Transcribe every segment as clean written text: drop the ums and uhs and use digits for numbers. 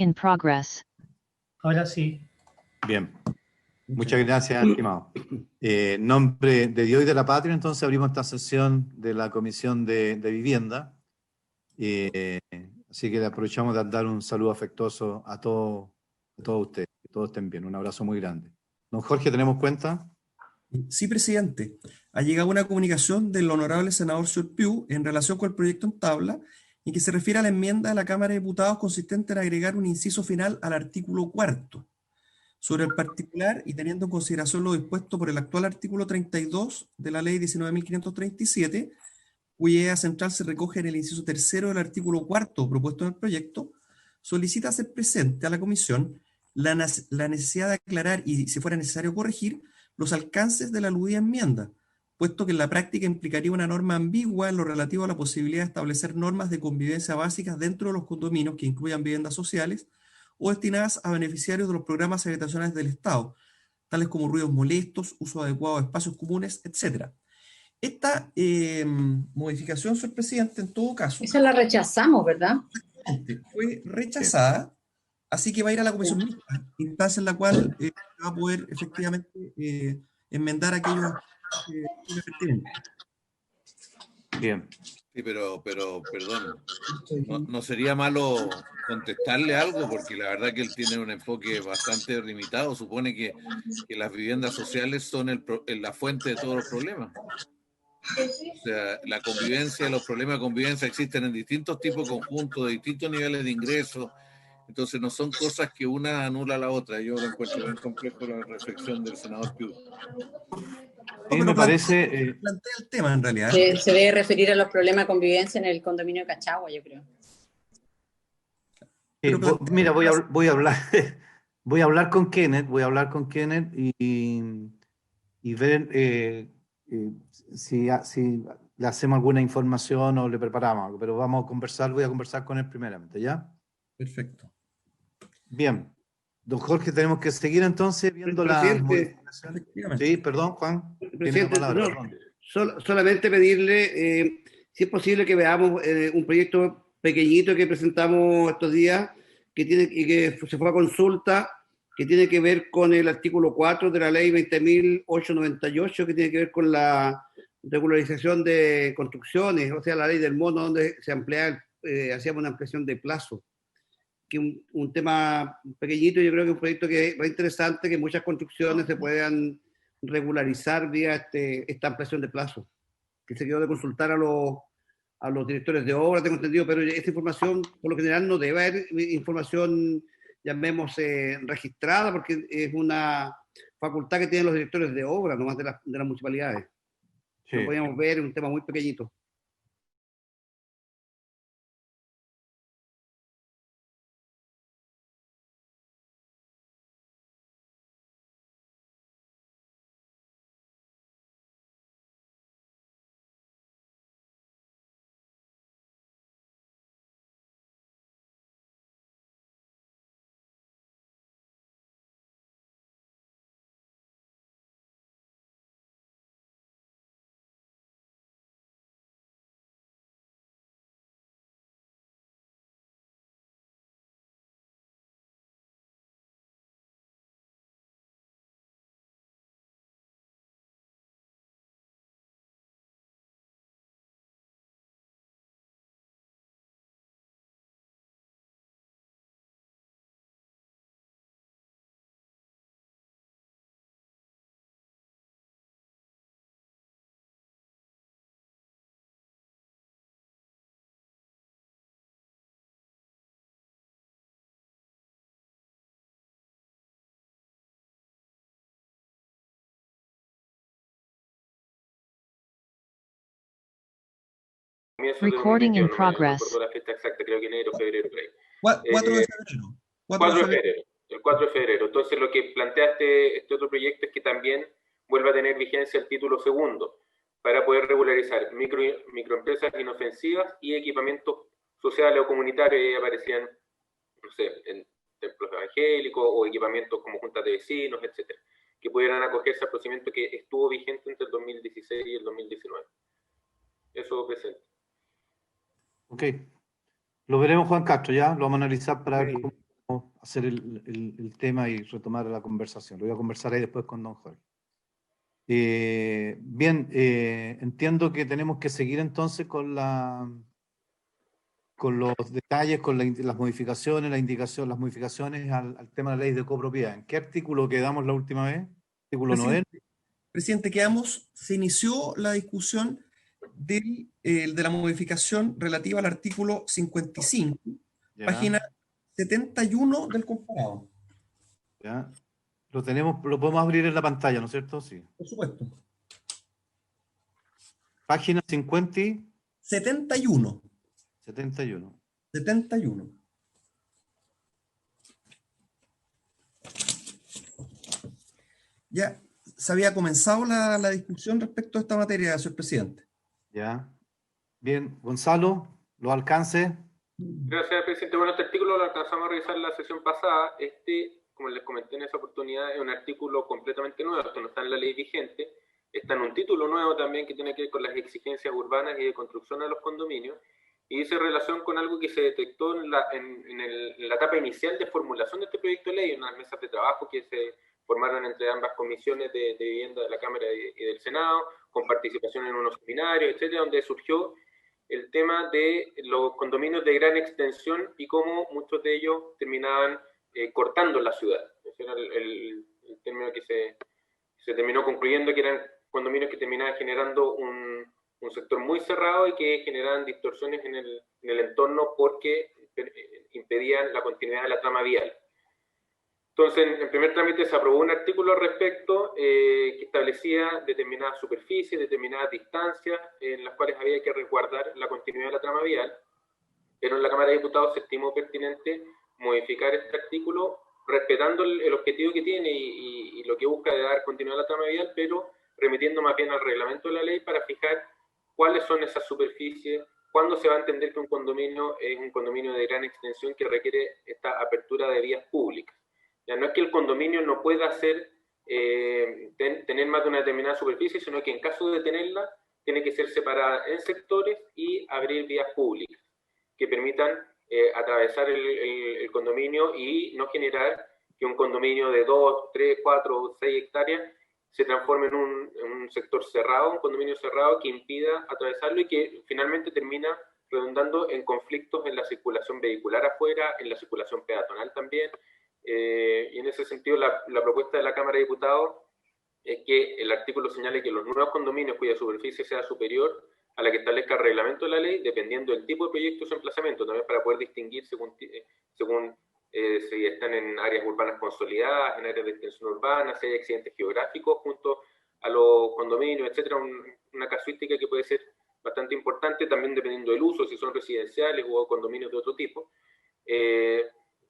in progress. Ahora sí. Bien. Muchas gracias, estimado. En nombre de Dios y de la Patria, entonces abrimos esta sesión de la Comisión de Vivienda. Así que aprovechamos de dar un saludo afectuoso a todos ustedes. Que todos estén bien. Un abrazo muy grande. Don Jorge, ¿tenemos cuenta? Sí, presidente. Ha llegado una comunicación del honorable senador Surpiu en relación con el proyecto en tabla y que se refiere a la enmienda de la Cámara de Diputados consistente en agregar un inciso final al artículo 4. Sobre el particular y teniendo en consideración lo dispuesto por el actual artículo 32 de la Ley 19.537, cuya idea central se recoge en el inciso tercero del artículo 4 propuesto en el proyecto, solicita hacer presente a la Comisión la necesidad de aclarar y, si fuera necesario, corregir los alcances de la aludida enmienda, puesto que en la práctica implicaría una norma ambigua en lo relativo a la posibilidad de establecer normas de convivencia básicas dentro de los condominios que incluyan viviendas sociales o destinadas a beneficiarios de los programas habitacionales del Estado, tales como ruidos molestos, uso adecuado de espacios comunes, etc. Esta modificación, señor presidente, en todo caso, Esa la rechazamos, ¿verdad? fue rechazada, así que va a ir a la comisión mixta, instancia en la cual va a poder efectivamente enmendar aquellos pertinentes. Bien. Sí, pero perdón, no sería malo contestarle algo, porque la verdad que él tiene un enfoque bastante limitado. Supone que las viviendas sociales son la fuente de todos los problemas. O sea, la convivencia, los problemas de convivencia existen en distintos tipos de conjuntos, de distintos niveles de ingresos. Entonces no son cosas que una anula a la otra. Yo lo encuentro bien complejo la reflexión del senador Piu. Sí, me parece... Plantea el tema en realidad. Se debe referir a los problemas de convivencia en el condominio de Cachagua, yo creo. Mira, voy a hablar voy a hablar con Kenneth, y ver si le hacemos alguna información o le preparamos algo, pero voy a conversar con él primeramente, ¿ya? Perfecto. Bien. Don Jorge, tenemos que seguir entonces viendo la modificación. Sí, perdón, Juan. Tiene la palabra, perdón. Solamente pedirle, si es posible que veamos un proyecto pequeñito que presentamos estos días, que se fue a consulta, que tiene que ver con el artículo 4 de la ley 20.898, que tiene que ver con la regularización de construcciones, o sea, la ley del mono, donde se hacíamos una ampliación de plazo. Que un tema pequeñito, yo creo que un proyecto que va interesante, que muchas construcciones se puedan regularizar vía esta ampliación de plazo, que se quedó de consultar a los directores de obra, tengo entendido, pero esta información, por lo general, no debe haber información, llamemos, registrada, porque es una facultad que tienen los directores de obra, nomás de las municipalidades. Sí. Lo podríamos ver, es un tema muy pequeñito. Recording in progress. No la fecha exacta, creo que enero, febrero, por ahí. 4 de febrero. 4 de febrero. El 4 de febrero. Entonces lo que plantea este otro proyecto es que también vuelva a tener vigencia el título segundo para poder regularizar microempresas inofensivas y equipamientos sociales o comunitarios que aparecían, no sé, en templos evangélicos o equipamientos como juntas de vecinos, etcétera, que pudieran acogerse al procedimiento que estuvo vigente entre el 2016 y el 2019. Eso presente. Ok. Lo veremos, Juan Castro, ¿ya? Lo vamos a analizar para ver hacer el tema y retomar la conversación. Lo voy a conversar ahí después con don Jorge. Bien, entiendo que tenemos que seguir entonces con los detalles, con las modificaciones, las modificaciones al tema de la ley de copropiedad. ¿En qué artículo quedamos la última vez? Artículo 9. Presidente, se inició la discusión de la modificación relativa al artículo 55, Ya, página 71 del comparado. ya. Lo podemos abrir en la pantalla, ¿no es cierto? Sí. Por supuesto. Página 50 y 71. 71. 71. Ya se había comenzado la discusión respecto a esta materia, señor presidente. Ya. Bien, Gonzalo, los alcances. Gracias, presidente. Bueno, este artículo lo alcanzamos a revisar en la sesión pasada. Como les comenté en esa oportunidad, es un artículo completamente nuevo. Esto no está en la ley vigente. Está en un título nuevo también que tiene que ver con las exigencias urbanas y de construcción de los condominios. Y dice relación con algo que se detectó en la etapa inicial de formulación de este proyecto de ley, en unas mesas de trabajo que se formaron entre ambas comisiones de vivienda de la Cámara y del Senado, con participación en unos seminarios, etcétera, donde surgió el tema de los condominios de gran extensión y cómo muchos de ellos terminaban cortando la ciudad. Ese era el término que se terminó concluyendo, que eran condominios que terminaban generando un sector muy cerrado y que generaban distorsiones en el entorno porque impedían la continuidad de la trama vial. Entonces, en primer trámite se aprobó un artículo al respecto que establecía determinadas superficies, determinadas distancias en las cuales había que resguardar la continuidad de la trama vial, pero en la Cámara de Diputados se estimó pertinente modificar este artículo respetando el objetivo que tiene y lo que busca de dar continuidad a la trama vial, pero remitiendo más bien al reglamento de la ley para fijar cuáles son esas superficies, cuándo se va a entender que un condominio es un condominio de gran extensión que requiere esta apertura de vías públicas. Ya no es que el condominio no pueda tener más de una determinada superficie, sino que en caso de tenerla, tiene que ser separada en sectores y abrir vías públicas que permitan atravesar el condominio y no generar que un condominio de 2, 3, 4, 6 hectáreas se transforme en un sector cerrado, un condominio cerrado que impida atravesarlo y que finalmente termina redundando en conflictos en la circulación vehicular afuera, en la circulación peatonal también. Y en ese sentido la propuesta de la Cámara de Diputados es que el artículo señale que los nuevos condominios cuya superficie sea superior a la que establezca el reglamento de la ley, dependiendo del tipo de proyecto o su emplazamiento, también para poder distinguir según si están en áreas urbanas consolidadas, en áreas de extensión urbana, si hay accidentes geográficos junto a los condominios, etcétera, una casuística que puede ser bastante importante, también dependiendo del uso, si son residenciales o condominios de otro tipo.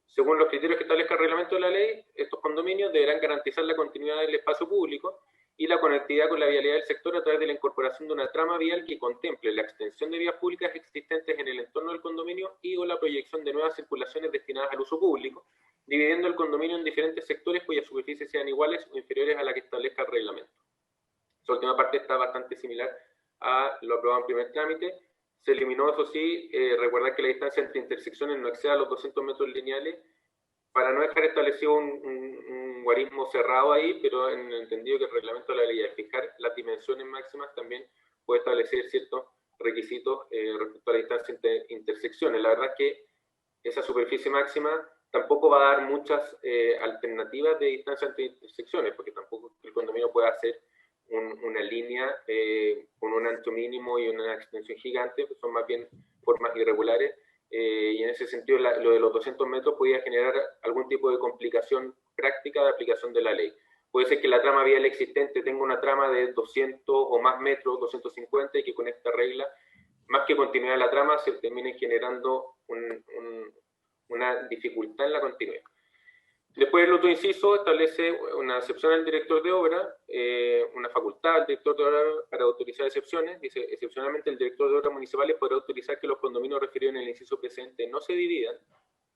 Según los criterios que establezca el reglamento de la ley, estos condominios deberán garantizar la continuidad del espacio público y la conectividad con la vialidad del sector a través de la incorporación de una trama vial que contemple la extensión de vías públicas existentes en el entorno del condominio y o la proyección de nuevas circulaciones destinadas al uso público, dividiendo el condominio en diferentes sectores cuyas superficies sean iguales o inferiores a la que establezca el reglamento. Esa última parte está bastante similar a lo aprobado en primer trámite. Se eliminó, eso sí, recordar que la distancia entre intersecciones no exceda los 200 metros lineales para no dejar establecido un guarismo cerrado ahí, pero en el entendido que el reglamento de la ley, al fijar las dimensiones máximas, también puede establecer ciertos requisitos respecto a la distancia entre intersecciones. La verdad es que esa superficie máxima tampoco va a dar muchas alternativas de distancia entre intersecciones, porque tampoco el condominio puede hacer una línea con un ancho mínimo y una extensión gigante, pues son más bien formas irregulares, y en ese sentido lo de los 200 metros podría generar algún tipo de complicación práctica de aplicación de la ley. Puede ser que la trama vial existente tenga una trama de 200 o más metros, 250, y que con esta regla, más que continuidad de la trama, se termine generando una dificultad en la continuidad. Después el otro inciso establece una excepción al director de obra, una facultad al director de obra para autorizar excepciones. Dice, excepcionalmente el director de obras municipales podrá autorizar que los condominios referidos en el inciso precedente no se dividan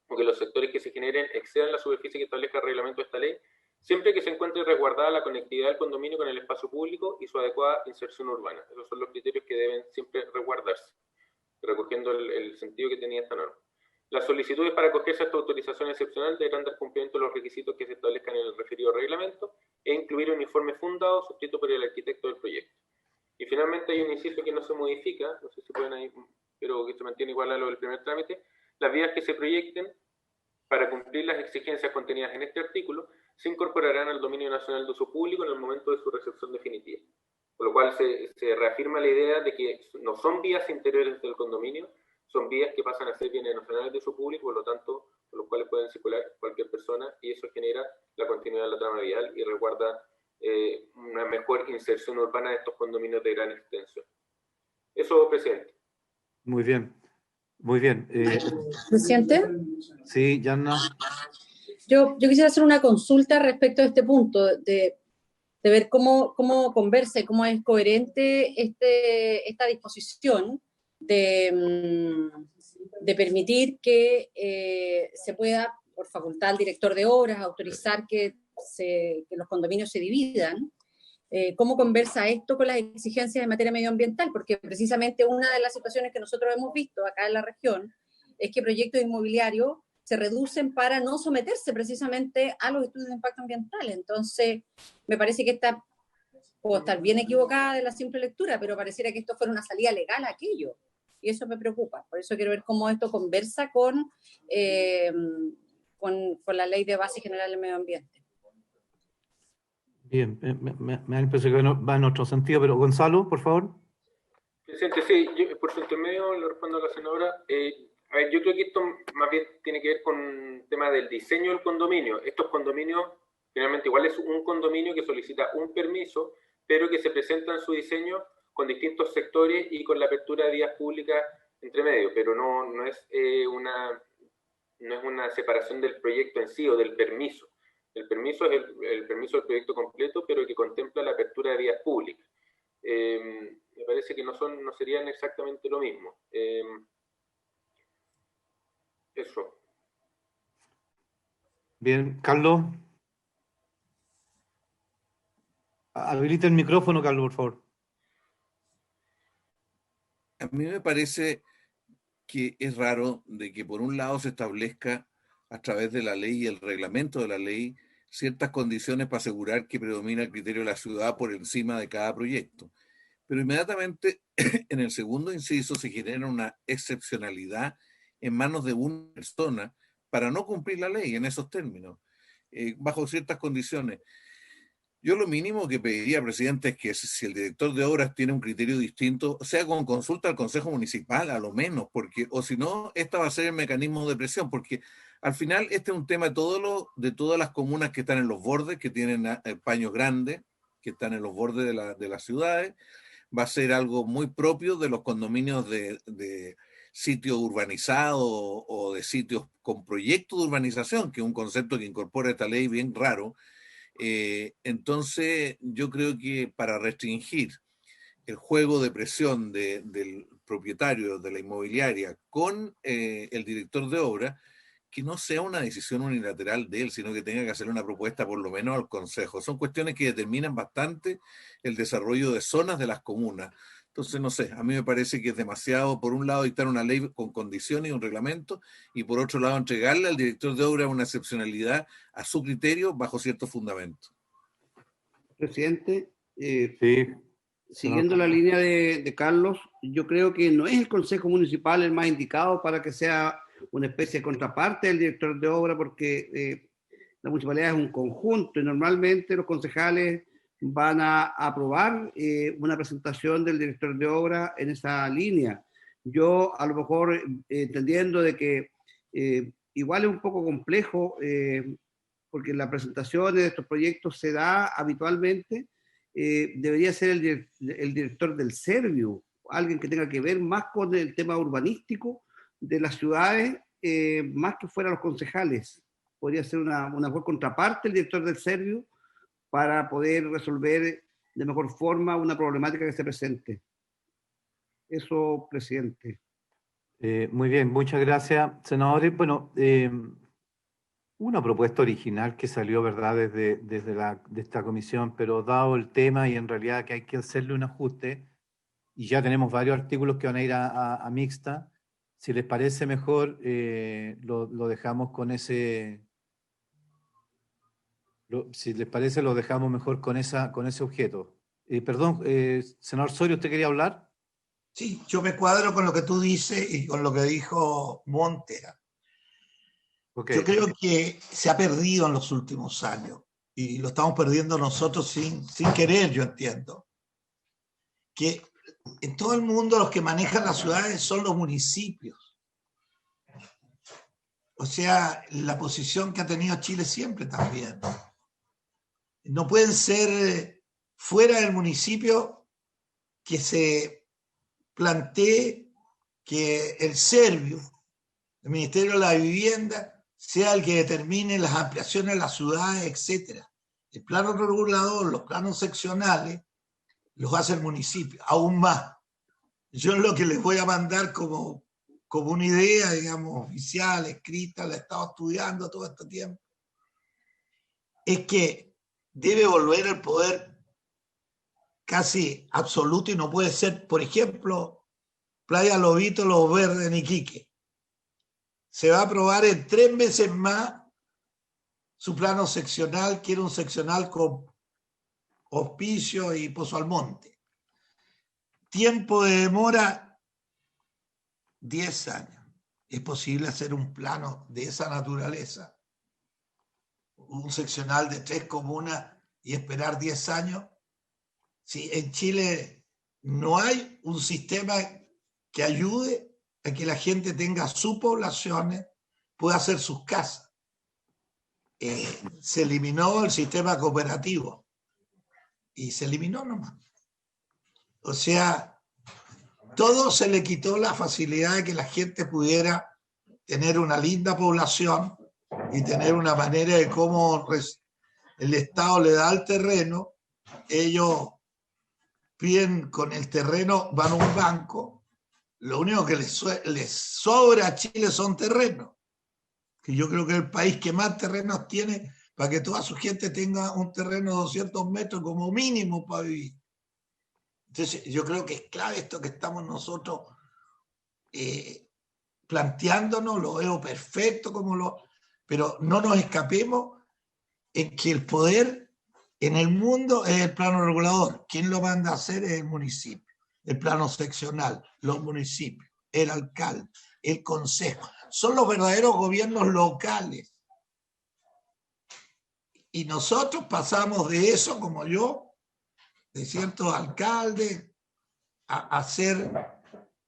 o que los sectores que se generen excedan la superficie que establezca el reglamento de esta ley, siempre que se encuentre resguardada la conectividad del condominio con el espacio público y su adecuada inserción urbana. Esos son los criterios que deben siempre resguardarse, recogiendo el sentido que tenía esta norma. Las solicitudes para acogerse a esta autorización excepcional deberán dar cumplimiento a los requisitos que se establezcan en el referido reglamento e incluir un informe fundado suscrito por el arquitecto del proyecto. Y finalmente hay un inciso que no se modifica, no sé si pueden ahí, pero que se mantiene igual a lo del primer trámite. Las vías que se proyecten para cumplir las exigencias contenidas en este artículo se incorporarán al dominio nacional de uso público en el momento de su recepción definitiva. Por lo cual se reafirma la idea de que no son vías interiores del condominio, son vías que pasan a ser bienes nacionales de uso público, por lo tanto, por los cuales pueden circular cualquier persona, y eso genera la continuidad de la trama vial y resguarda una mejor inserción urbana de estos condominios de gran extensión. Eso, presidente. Muy bien. Muy bien. Presidente, Sí, Yanna. yo quisiera hacer una consulta respecto a este punto, de ver cómo conversa y cómo es coherente esta disposición de permitir que se pueda, por facultad al director de obras, autorizar que los condominios se dividan. ¿Cómo conversa esto con las exigencias en materia medioambiental? Porque precisamente una de las situaciones que nosotros hemos visto acá en la región es que proyectos inmobiliarios se reducen para no someterse precisamente a los estudios de impacto ambiental. Entonces, me parece que puedo estar bien equivocada de la simple lectura, pero pareciera que esto fuera una salida legal a aquello. Y eso me preocupa. Por eso quiero ver cómo esto conversa con la Ley de Base General del Medio Ambiente. Bien, me da la impresión que va en otro sentido, pero Gonzalo, por favor. Presidente, sí, yo, por su intermedio le respondo a la senadora. A ver, yo creo que esto más bien tiene que ver con el tema del diseño del condominio. Estos condominios, finalmente, igual es un condominio que solicita un permiso, pero que se presenta en su diseño con distintos sectores y con la apertura de vías públicas entre medio, pero no es una separación del proyecto en sí o del permiso. El permiso es el permiso del proyecto completo, pero que contempla la apertura de vías públicas. Me parece que no serían exactamente lo mismo. Eso. Bien, Carlos. Habilita el micrófono, Carlos, por favor. A mí me parece que es raro de que por un lado se establezca a través de la ley y el reglamento de la ley ciertas condiciones para asegurar que predomina el criterio de la ciudad por encima de cada proyecto. Pero inmediatamente en el segundo inciso se genera una excepcionalidad en manos de una persona para no cumplir la ley en esos términos, bajo ciertas condiciones. Yo lo mínimo que pediría, presidente, es que si el director de obras tiene un criterio distinto, sea con consulta al Consejo Municipal, a lo menos, porque, o si no, esta va a ser el mecanismo de presión, porque al final este es un tema de todas las comunas que están en los bordes, que tienen paños grandes, que están en los bordes de las ciudades. Va a ser algo muy propio de los condominios de sitios urbanizados o de sitios con proyecto de urbanización, que es un concepto que incorpora esta ley bien raro. Entonces, yo creo que para restringir el juego de presión del propietario de la inmobiliaria con el director de obra, que no sea una decisión unilateral de él, sino que tenga que hacer una propuesta por lo menos al Consejo. Son cuestiones que determinan bastante el desarrollo de zonas de las comunas. Entonces, no sé, a mí me parece que es demasiado, por un lado, dictar una ley con condiciones y un reglamento, y por otro lado, entregarle al director de obra una excepcionalidad a su criterio bajo ciertos fundamentos. Presidente, Sí. siguiendo la línea de Carlos, yo creo que no es el Consejo Municipal el más indicado para que sea una especie de contraparte del director de obra, porque la municipalidad es un conjunto y normalmente los concejales van a aprobar una presentación del director de obra en esa línea. Yo, a lo mejor, entendiendo de que igual es un poco complejo, porque la presentación de estos proyectos se da habitualmente, debería ser el director del Serviu, alguien que tenga que ver más con el tema urbanístico de las ciudades, más que fuera los concejales. Podría ser una mejor contraparte el director del Serviu para poder resolver de mejor forma una problemática que se presente. Eso, presidente. Muy bien, muchas gracias, senadores. Bueno, una propuesta original que salió, ¿verdad?, de esta comisión, pero dado el tema y en realidad que hay que hacerle un ajuste, y ya tenemos varios artículos que van a ir a mixta, si les parece mejor, lo dejamos con ese... si les parece, lo dejamos mejor con ese objeto. Perdón, senador Soria, ¿usted quería hablar? Sí, yo me cuadro con lo que tú dices y con lo que dijo Monte. Okay. Yo creo que se ha perdido en los últimos años y lo estamos perdiendo nosotros sin querer, yo entiendo. Que en todo el mundo los que manejan las ciudades son los municipios. O sea, la posición que ha tenido Chile siempre también. No pueden ser fuera del municipio que se plantee que el Servio, el Ministerio de la Vivienda, sea el que determine las ampliaciones de las ciudades, etc. El plano regulador, los planos seccionales, los hace el municipio, aún más. Yo lo que les voy a mandar como una idea, digamos, oficial, escrita, la he estado estudiando todo este tiempo, es que debe volver el poder casi absoluto y no puede ser, por ejemplo, Playa Lobito, Los Verdes en Iquique. Se va a aprobar en 3 meses más su plano seccional, que era un seccional con Hospicio y Pozo Almonte. Tiempo de demora, 10 años. ¿Es posible hacer un plano de esa naturaleza? Un seccional de 3 comunas y esperar 10 años. Sí, en Chile no hay un sistema que ayude a que la gente tenga sus poblaciones, pueda hacer sus casas. Se eliminó el sistema cooperativo y se eliminó nomás. O sea, todo se le quitó la facilidad de que la gente pudiera tener una linda población y tener una manera de cómo el Estado le da el terreno, ellos piden con el terreno, van a un banco, lo único que les sobra a Chile son terrenos, que yo creo que es el país que más terrenos tiene para que toda su gente tenga un terreno de 200 metros como mínimo para vivir. Entonces yo creo que es clave esto que estamos nosotros planteándonos, lo veo perfecto, pero no nos escapemos en que el poder en el mundo es el plano regulador. ¿Quién lo manda a hacer? Es el municipio. El plano seccional, los municipios, el alcalde, el consejo. Son los verdaderos gobiernos locales. Y nosotros pasamos de eso, como yo, de ciertos alcaldes, a ser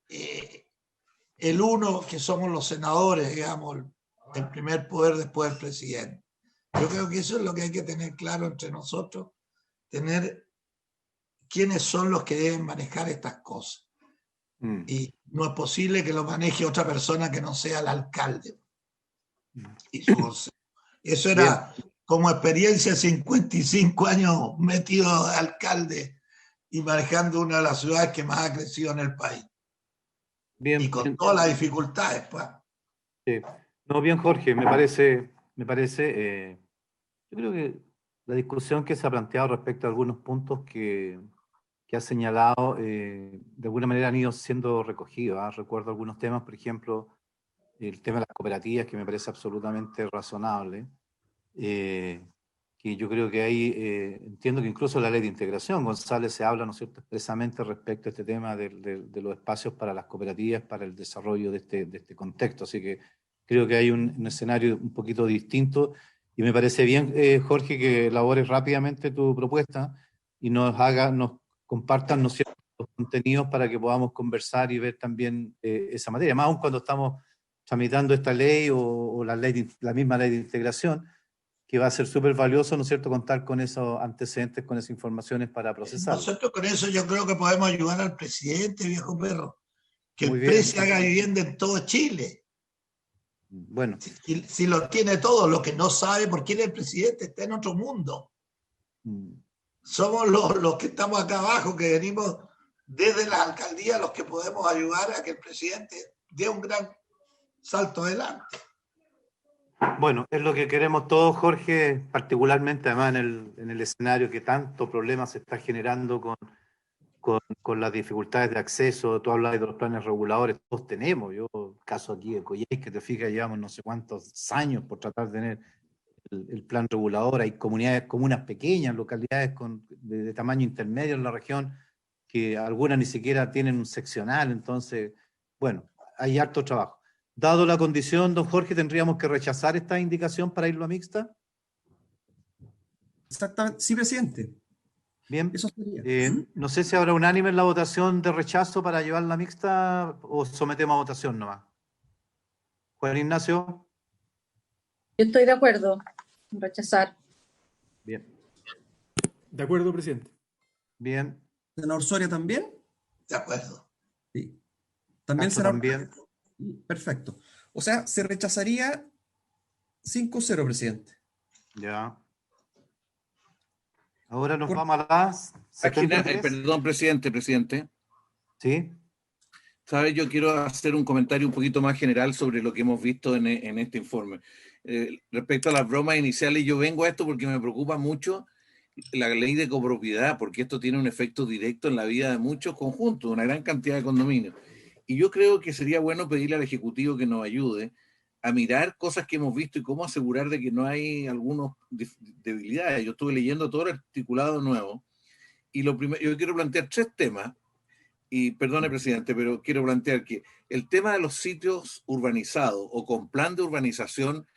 el uno que somos los senadores, digamos, el primer poder después del presidente. Yo creo que eso es lo que hay que tener claro entre nosotros, tener quiénes son los que deben manejar estas cosas. Y no es posible que lo maneje otra persona que no sea el alcalde y su consejo. Eso era como experiencia, 55 años metido de alcalde y manejando una de las ciudades que más ha crecido en el país. Bien, y con todas las dificultades, pues. Sí. No, bien, Jorge, me parece, yo creo que la discusión que se ha planteado respecto a algunos puntos que ha señalado, de alguna manera han ido siendo recogidos. Recuerdo algunos temas, por ejemplo, el tema de las cooperativas, que me parece absolutamente razonable, que yo creo que ahí, entiendo que incluso la ley de integración, González, se habla, ¿no es cierto?, expresamente respecto a este tema de los espacios para las cooperativas, para el desarrollo de este contexto. Así que creo que hay un escenario un poquito distinto y me parece bien, Jorge, que elabores rápidamente tu propuesta y nos compartan, ¿no es cierto?, los contenidos para que podamos conversar y ver también esa materia, más aún cuando estamos tramitando esta ley o la misma ley de integración, que va a ser súper valioso, ¿no es cierto?, contar con esos antecedentes, con esas informaciones para procesar. Nosotros con eso yo creo que podemos ayudar al presidente, viejo perro, que el PRESI haga vivienda en todo Chile. Bueno. Si lo tiene todo, lo que no sabe por quién es el presidente está en otro mundo. Somos los que estamos acá abajo, que venimos desde las alcaldías, los que podemos ayudar a que el presidente dé un gran salto adelante. Bueno, es lo que queremos todos, Jorge, particularmente además en el escenario que tanto problema se está generando con con las dificultades de acceso. Tú hablas de los planes reguladores, todos tenemos. Yo, caso aquí de Coyhaique, que te fijas, llevamos no sé cuántos años por tratar de tener el plan regulador. Hay comunas pequeñas, localidades de tamaño intermedio en la región, que algunas ni siquiera tienen un seccional. Entonces, bueno, hay harto trabajo. Dado la condición, don Jorge, ¿tendríamos que rechazar esta indicación para irlo a mixta? Exactamente. Sí, presidente. Bien. Eso sería. No sé si habrá unánime en la votación de rechazo para llevarla mixta o sometemos a votación nomás. Juan Ignacio. Yo estoy de acuerdo en rechazar. Bien. De acuerdo, presidente. Bien. ¿Senador Soria también? De acuerdo. Sí. También Castro senador. también. Perfecto. O sea, se rechazaría 5-0, presidente. Ya. Ahora nos vamos a las 73. Perdón, presidente. Sí. ¿Sabes? Yo quiero hacer un comentario un poquito más general sobre lo que hemos visto en este informe. Respecto a las bromas iniciales, yo vengo a esto porque me preocupa mucho la ley de copropiedad, porque esto tiene un efecto directo en la vida de muchos conjuntos, una gran cantidad de condominios. Y yo creo que sería bueno pedirle al Ejecutivo que nos ayude a mirar cosas que hemos visto y cómo asegurar de que no hay algunas debilidades. Yo estuve leyendo todo el articulado nuevo y lo primero, yo quiero plantear 3 temas. Y perdone, presidente, pero quiero plantear que el tema de los sitios urbanizados o con plan de urbanización,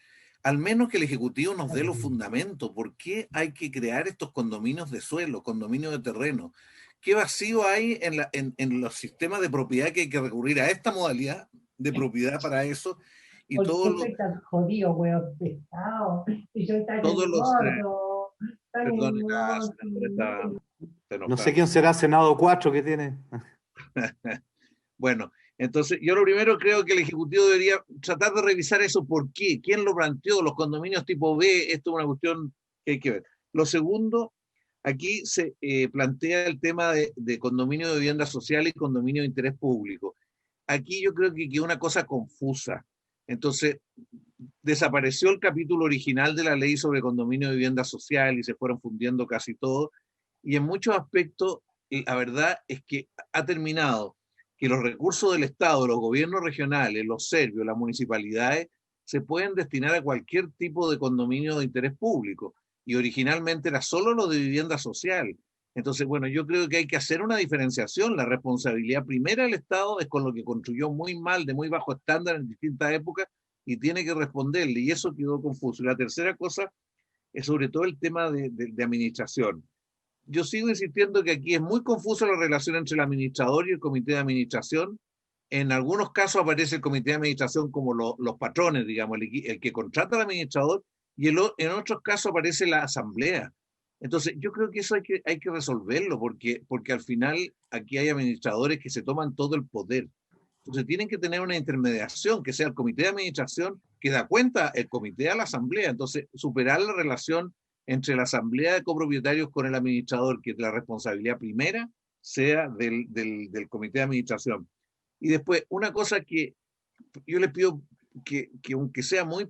al menos que el Ejecutivo nos dé los fundamentos. ¿Por qué hay que crear estos condominios de suelo, condominios de terreno? ¿Qué vacío hay en los sistemas de propiedad que hay que recurrir a esta modalidad de propiedad para eso? Y todos los... tan jodido, weón, pesado. Y yo tan todos los... gordo. Perdón, No sé quién será Senado 4 que tiene. Bueno, entonces yo lo primero creo que el Ejecutivo debería tratar de revisar eso. ¿Por qué? ¿Quién lo planteó? Los condominios tipo B, esto es una cuestión que hay que ver. Lo segundo, aquí se plantea el tema de condominio de vivienda social y condominio de interés público. Aquí yo creo que quedó una cosa confusa. Entonces, desapareció el capítulo original de la ley sobre condominio de vivienda social y se fueron fundiendo casi todo. Y en muchos aspectos, la verdad es que ha terminado que los recursos del Estado, los gobiernos regionales, los servios, las municipalidades, se pueden destinar a cualquier tipo de condominio de interés público. Y originalmente era solo lo de vivienda social. Entonces, bueno, yo creo que hay que hacer una diferenciación. La responsabilidad primera del Estado es con lo que construyó muy mal, de muy bajo estándar en distintas épocas, y tiene que responderle. Y eso quedó confuso. Y la tercera cosa es sobre todo el tema de administración. Yo sigo insistiendo que aquí es muy confusa la relación entre el administrador y el comité de administración. En algunos casos aparece el comité de administración como los patrones, digamos, el que contrata al administrador, y en otros casos aparece la asamblea. Entonces, yo creo que eso hay que resolverlo, porque al final aquí hay administradores que se toman todo el poder. Entonces, tienen que tener una intermediación, que sea el comité de administración, que da cuenta el comité a la asamblea. Entonces, superar la relación entre la asamblea de copropietarios con el administrador, que la responsabilidad primera sea del comité de administración. Y después, una cosa que yo les pido que aunque sea muy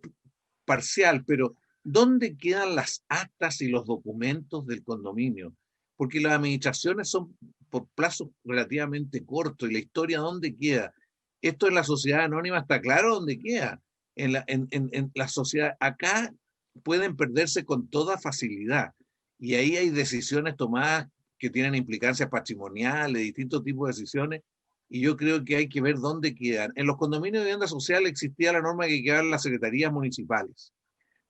parcial, pero ¿dónde quedan las actas y los documentos del condominio? Porque las administraciones son por plazos relativamente cortos, y la historia, ¿dónde queda? Esto en la sociedad anónima está claro dónde queda. En la sociedad, acá pueden perderse con toda facilidad. Y ahí hay decisiones tomadas que tienen implicancias patrimoniales, distintos tipos de decisiones, y yo creo que hay que ver dónde quedan. En los condominios de vivienda social existía la norma que quedaban las secretarías municipales.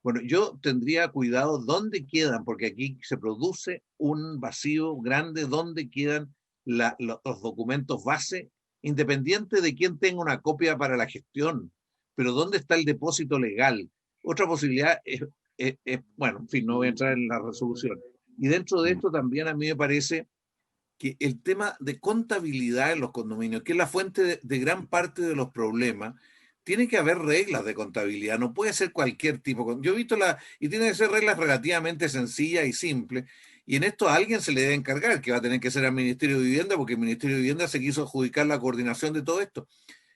Bueno, yo tendría cuidado dónde quedan, porque aquí se produce un vacío grande, dónde quedan los documentos base, independiente de quién tenga una copia para la gestión, pero dónde está el depósito legal. Otra posibilidad es, bueno, en fin, no voy a entrar en la resolución. Y dentro de esto también a mí me parece que el tema de contabilidad en los condominios, que es la fuente de gran parte de los problemas, tiene que haber reglas de contabilidad, no puede ser cualquier tipo. Yo he visto y tiene que ser reglas relativamente sencillas y simples, y en esto a alguien se le debe encargar, que va a tener que ser al Ministerio de Vivienda, porque el Ministerio de Vivienda se quiso adjudicar la coordinación de todo esto.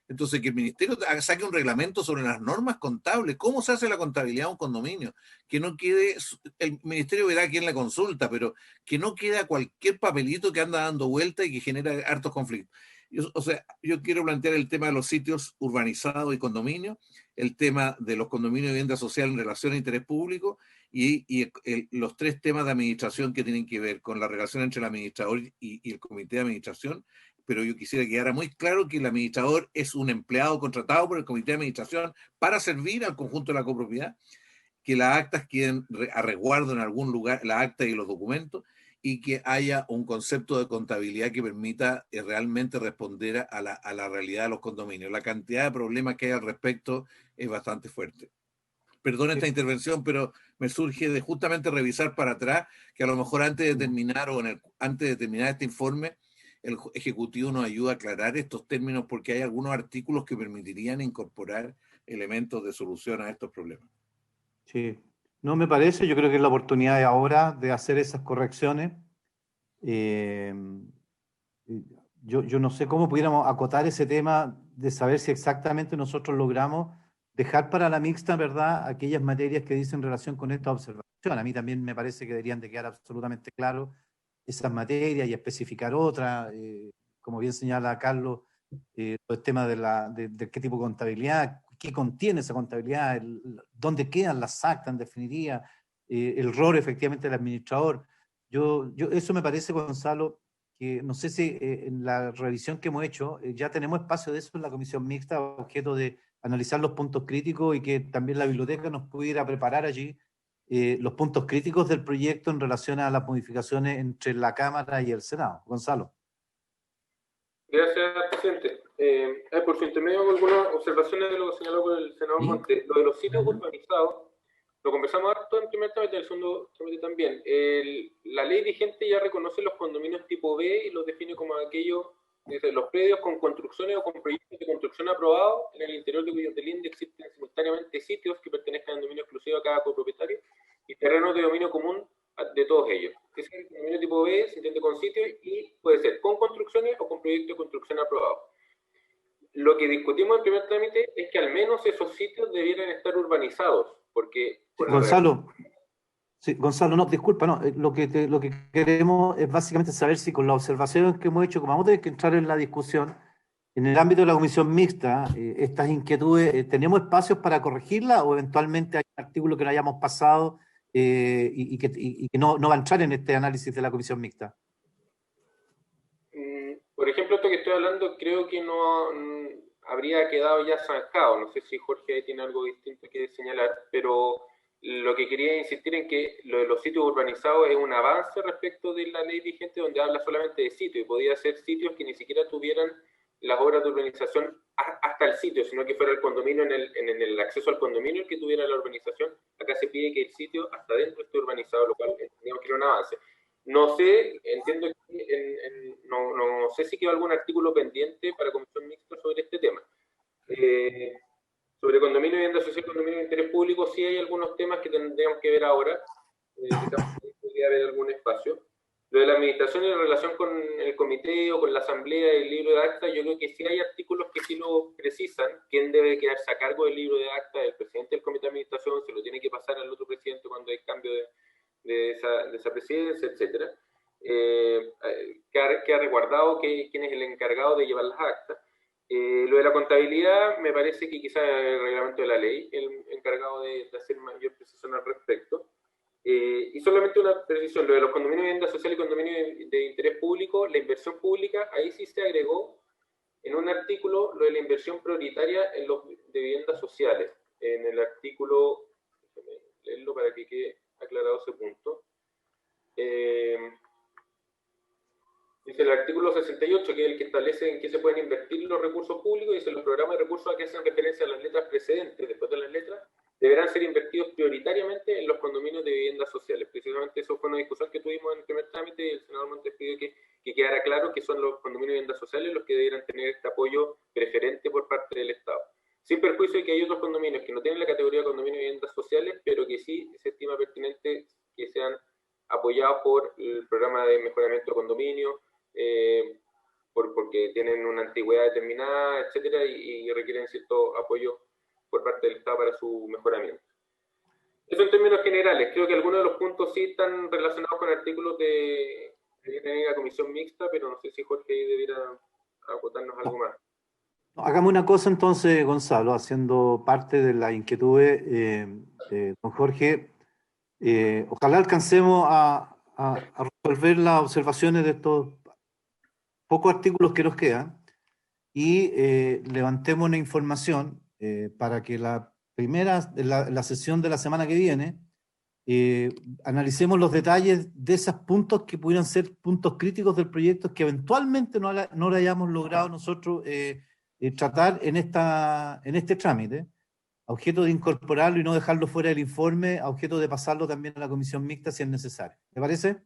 Entonces, que el ministerio saque un reglamento sobre las normas contables, cómo se hace la contabilidad de un condominio, que no quede, el ministerio verá quién la consulta, pero que no quede cualquier papelito que anda dando vuelta y que genera hartos conflictos. O sea, yo quiero plantear el tema de los sitios urbanizados y condominios, el tema de los condominios de vivienda social en relación a interés público y los tres temas de administración que tienen que ver con la relación entre el administrador y el comité de administración. Pero yo quisiera que quedara muy claro que el administrador es un empleado contratado por el comité de administración para servir al conjunto de la copropiedad, que las actas queden a resguardo en algún lugar, las actas y los documentos, y que haya un concepto de contabilidad que permita realmente responder a la realidad de los condominios. La cantidad de problemas que hay al respecto es bastante fuerte. Perdón esta intervención, pero me surge de justamente revisar para atrás, que a lo mejor antes de terminar antes de terminar este informe, el Ejecutivo nos ayuda a aclarar estos términos, porque hay algunos artículos que permitirían incorporar elementos de solución a estos problemas. Sí, no me parece, yo creo que es la oportunidad de ahora de hacer esas correcciones. Yo no sé cómo pudiéramos acotar ese tema de saber si exactamente nosotros logramos dejar para la mixta, ¿verdad?, aquellas materias que dicen relación con esta observación. A mí también me parece que deberían de quedar absolutamente claros esas materias y especificar otras, como bien señala Carlos, el tema de qué tipo de contabilidad, qué contiene esa contabilidad, dónde quedan las actas en definitiva, el rol efectivamente del administrador. Eso me parece, Gonzalo, que no sé si en la revisión que hemos hecho, ya tenemos espacio de eso en la comisión mixta, objeto de analizar los puntos críticos y que también la biblioteca nos pudiera preparar allí los puntos críticos del proyecto en relación a las modificaciones entre la Cámara y el Senado. Gonzalo. Gracias, presidente. Por su intermedio hago algunas observaciones de lo que señaló por el senador Montes. Lo de los sitios urbanizados, lo conversamos harto en primer trámite, en el segundo trámite también. La ley vigente ya reconoce los condominios tipo B y los define como aquellos, dice, los predios con construcciones o con proyectos de construcción aprobados en el interior de cuyos delinde existen simultáneamente sitios que pertenezcan al dominio exclusivo a cada copropietario y terrenos de dominio común de todos ellos. Ese es el condominio tipo B, se entiende con sitio y puede ser con construcciones o con proyectos de construcción aprobados. Lo que discutimos en primer trámite es que al menos esos sitios debieran estar urbanizados, porque... Gonzalo, sí, Gonzalo, no, disculpa, no, lo que queremos es básicamente saber si con las observaciones que hemos hecho, como vamos a tener que entrar en la discusión, en el ámbito de la comisión mixta, estas inquietudes, ¿tenemos espacios para corregirlas o eventualmente hay un artículo que no hayamos pasado y que no va a entrar en este análisis de la comisión mixta? Por ejemplo, esto que estoy hablando creo que no habría quedado ya zanjado. No sé si Jorge tiene algo distinto que señalar, pero lo que quería insistir en que lo de los sitios urbanizados es un avance respecto de la ley vigente, donde habla solamente de sitios, y podía ser sitios que ni siquiera tuvieran las obras de urbanización hasta el sitio, sino que fuera el condominio, en el acceso al condominio el que tuviera la urbanización. Acá se pide que el sitio hasta dentro esté urbanizado, lo cual entendíamos que era un avance. No sé, entiendo que no sé si quedó algún artículo pendiente para comisión mixta sobre este tema. Sobre condominio de vivienda social, condominio de interés público, sí hay algunos temas que tendríamos que ver ahora, que también podría haber algún espacio. Lo de la administración en relación con el comité o con la asamblea del libro de acta, yo creo que sí hay artículos que sí lo precisan. ¿Quién debe quedarse a cargo del libro de acta? El presidente del comité de administración, se lo tiene que pasar al otro presidente cuando hay cambio de esa presidencia, etcétera. Que ha resguardado quién es el encargado de llevar las actas. Lo de la contabilidad, me parece que quizás el reglamento de la ley, el encargado de hacer mayor precisión al respecto. Y solamente una precisión, lo de los condominios de vivienda social y condominios de interés público, la inversión pública, ahí sí se agregó en un artículo lo de la inversión prioritaria en los de viviendas sociales. En el artículo, déjame leerlo para que quede aclarado ese punto. Dice el artículo 68, que es el que establece en qué se pueden invertir los recursos públicos, dice los programas de recursos a que hacen referencia a las letras precedentes, después de las letras, deberán ser invertidos prioritariamente en los condominios de viviendas sociales. Precisamente eso fue una discusión que tuvimos en el primer trámite y el senador Montes pidió que quedara claro que son los condominios de viviendas sociales los que deberán tener este apoyo preferente por parte del Estado. Sin perjuicio de que hay otros condominios que no tienen la categoría de condominios de viviendas sociales, pero que sí se estima pertinente que sean apoyados por el programa de mejoramiento de condominio, porque que tienen una antigüedad determinada, etcétera, y requieren cierto apoyo por parte del Estado para su mejoramiento. Eso en términos generales. Creo que algunos de los puntos sí están relacionados con artículos de que tiene la comisión mixta, pero no sé si Jorge ahí debiera acotarnos algo más. No, hagamos una cosa entonces, Gonzalo, haciendo parte de la inquietud don Jorge. Ojalá alcancemos a resolver las observaciones de estos pocos artículos que nos quedan y levantemos una información para que la sesión de la semana que viene analicemos los detalles de esos puntos que pudieran ser puntos críticos del proyecto que eventualmente no lo hayamos logrado nosotros tratar en este trámite, a objeto de incorporarlo y no dejarlo fuera del informe, a objeto de pasarlo también a la comisión mixta si es necesario. ¿Le parece?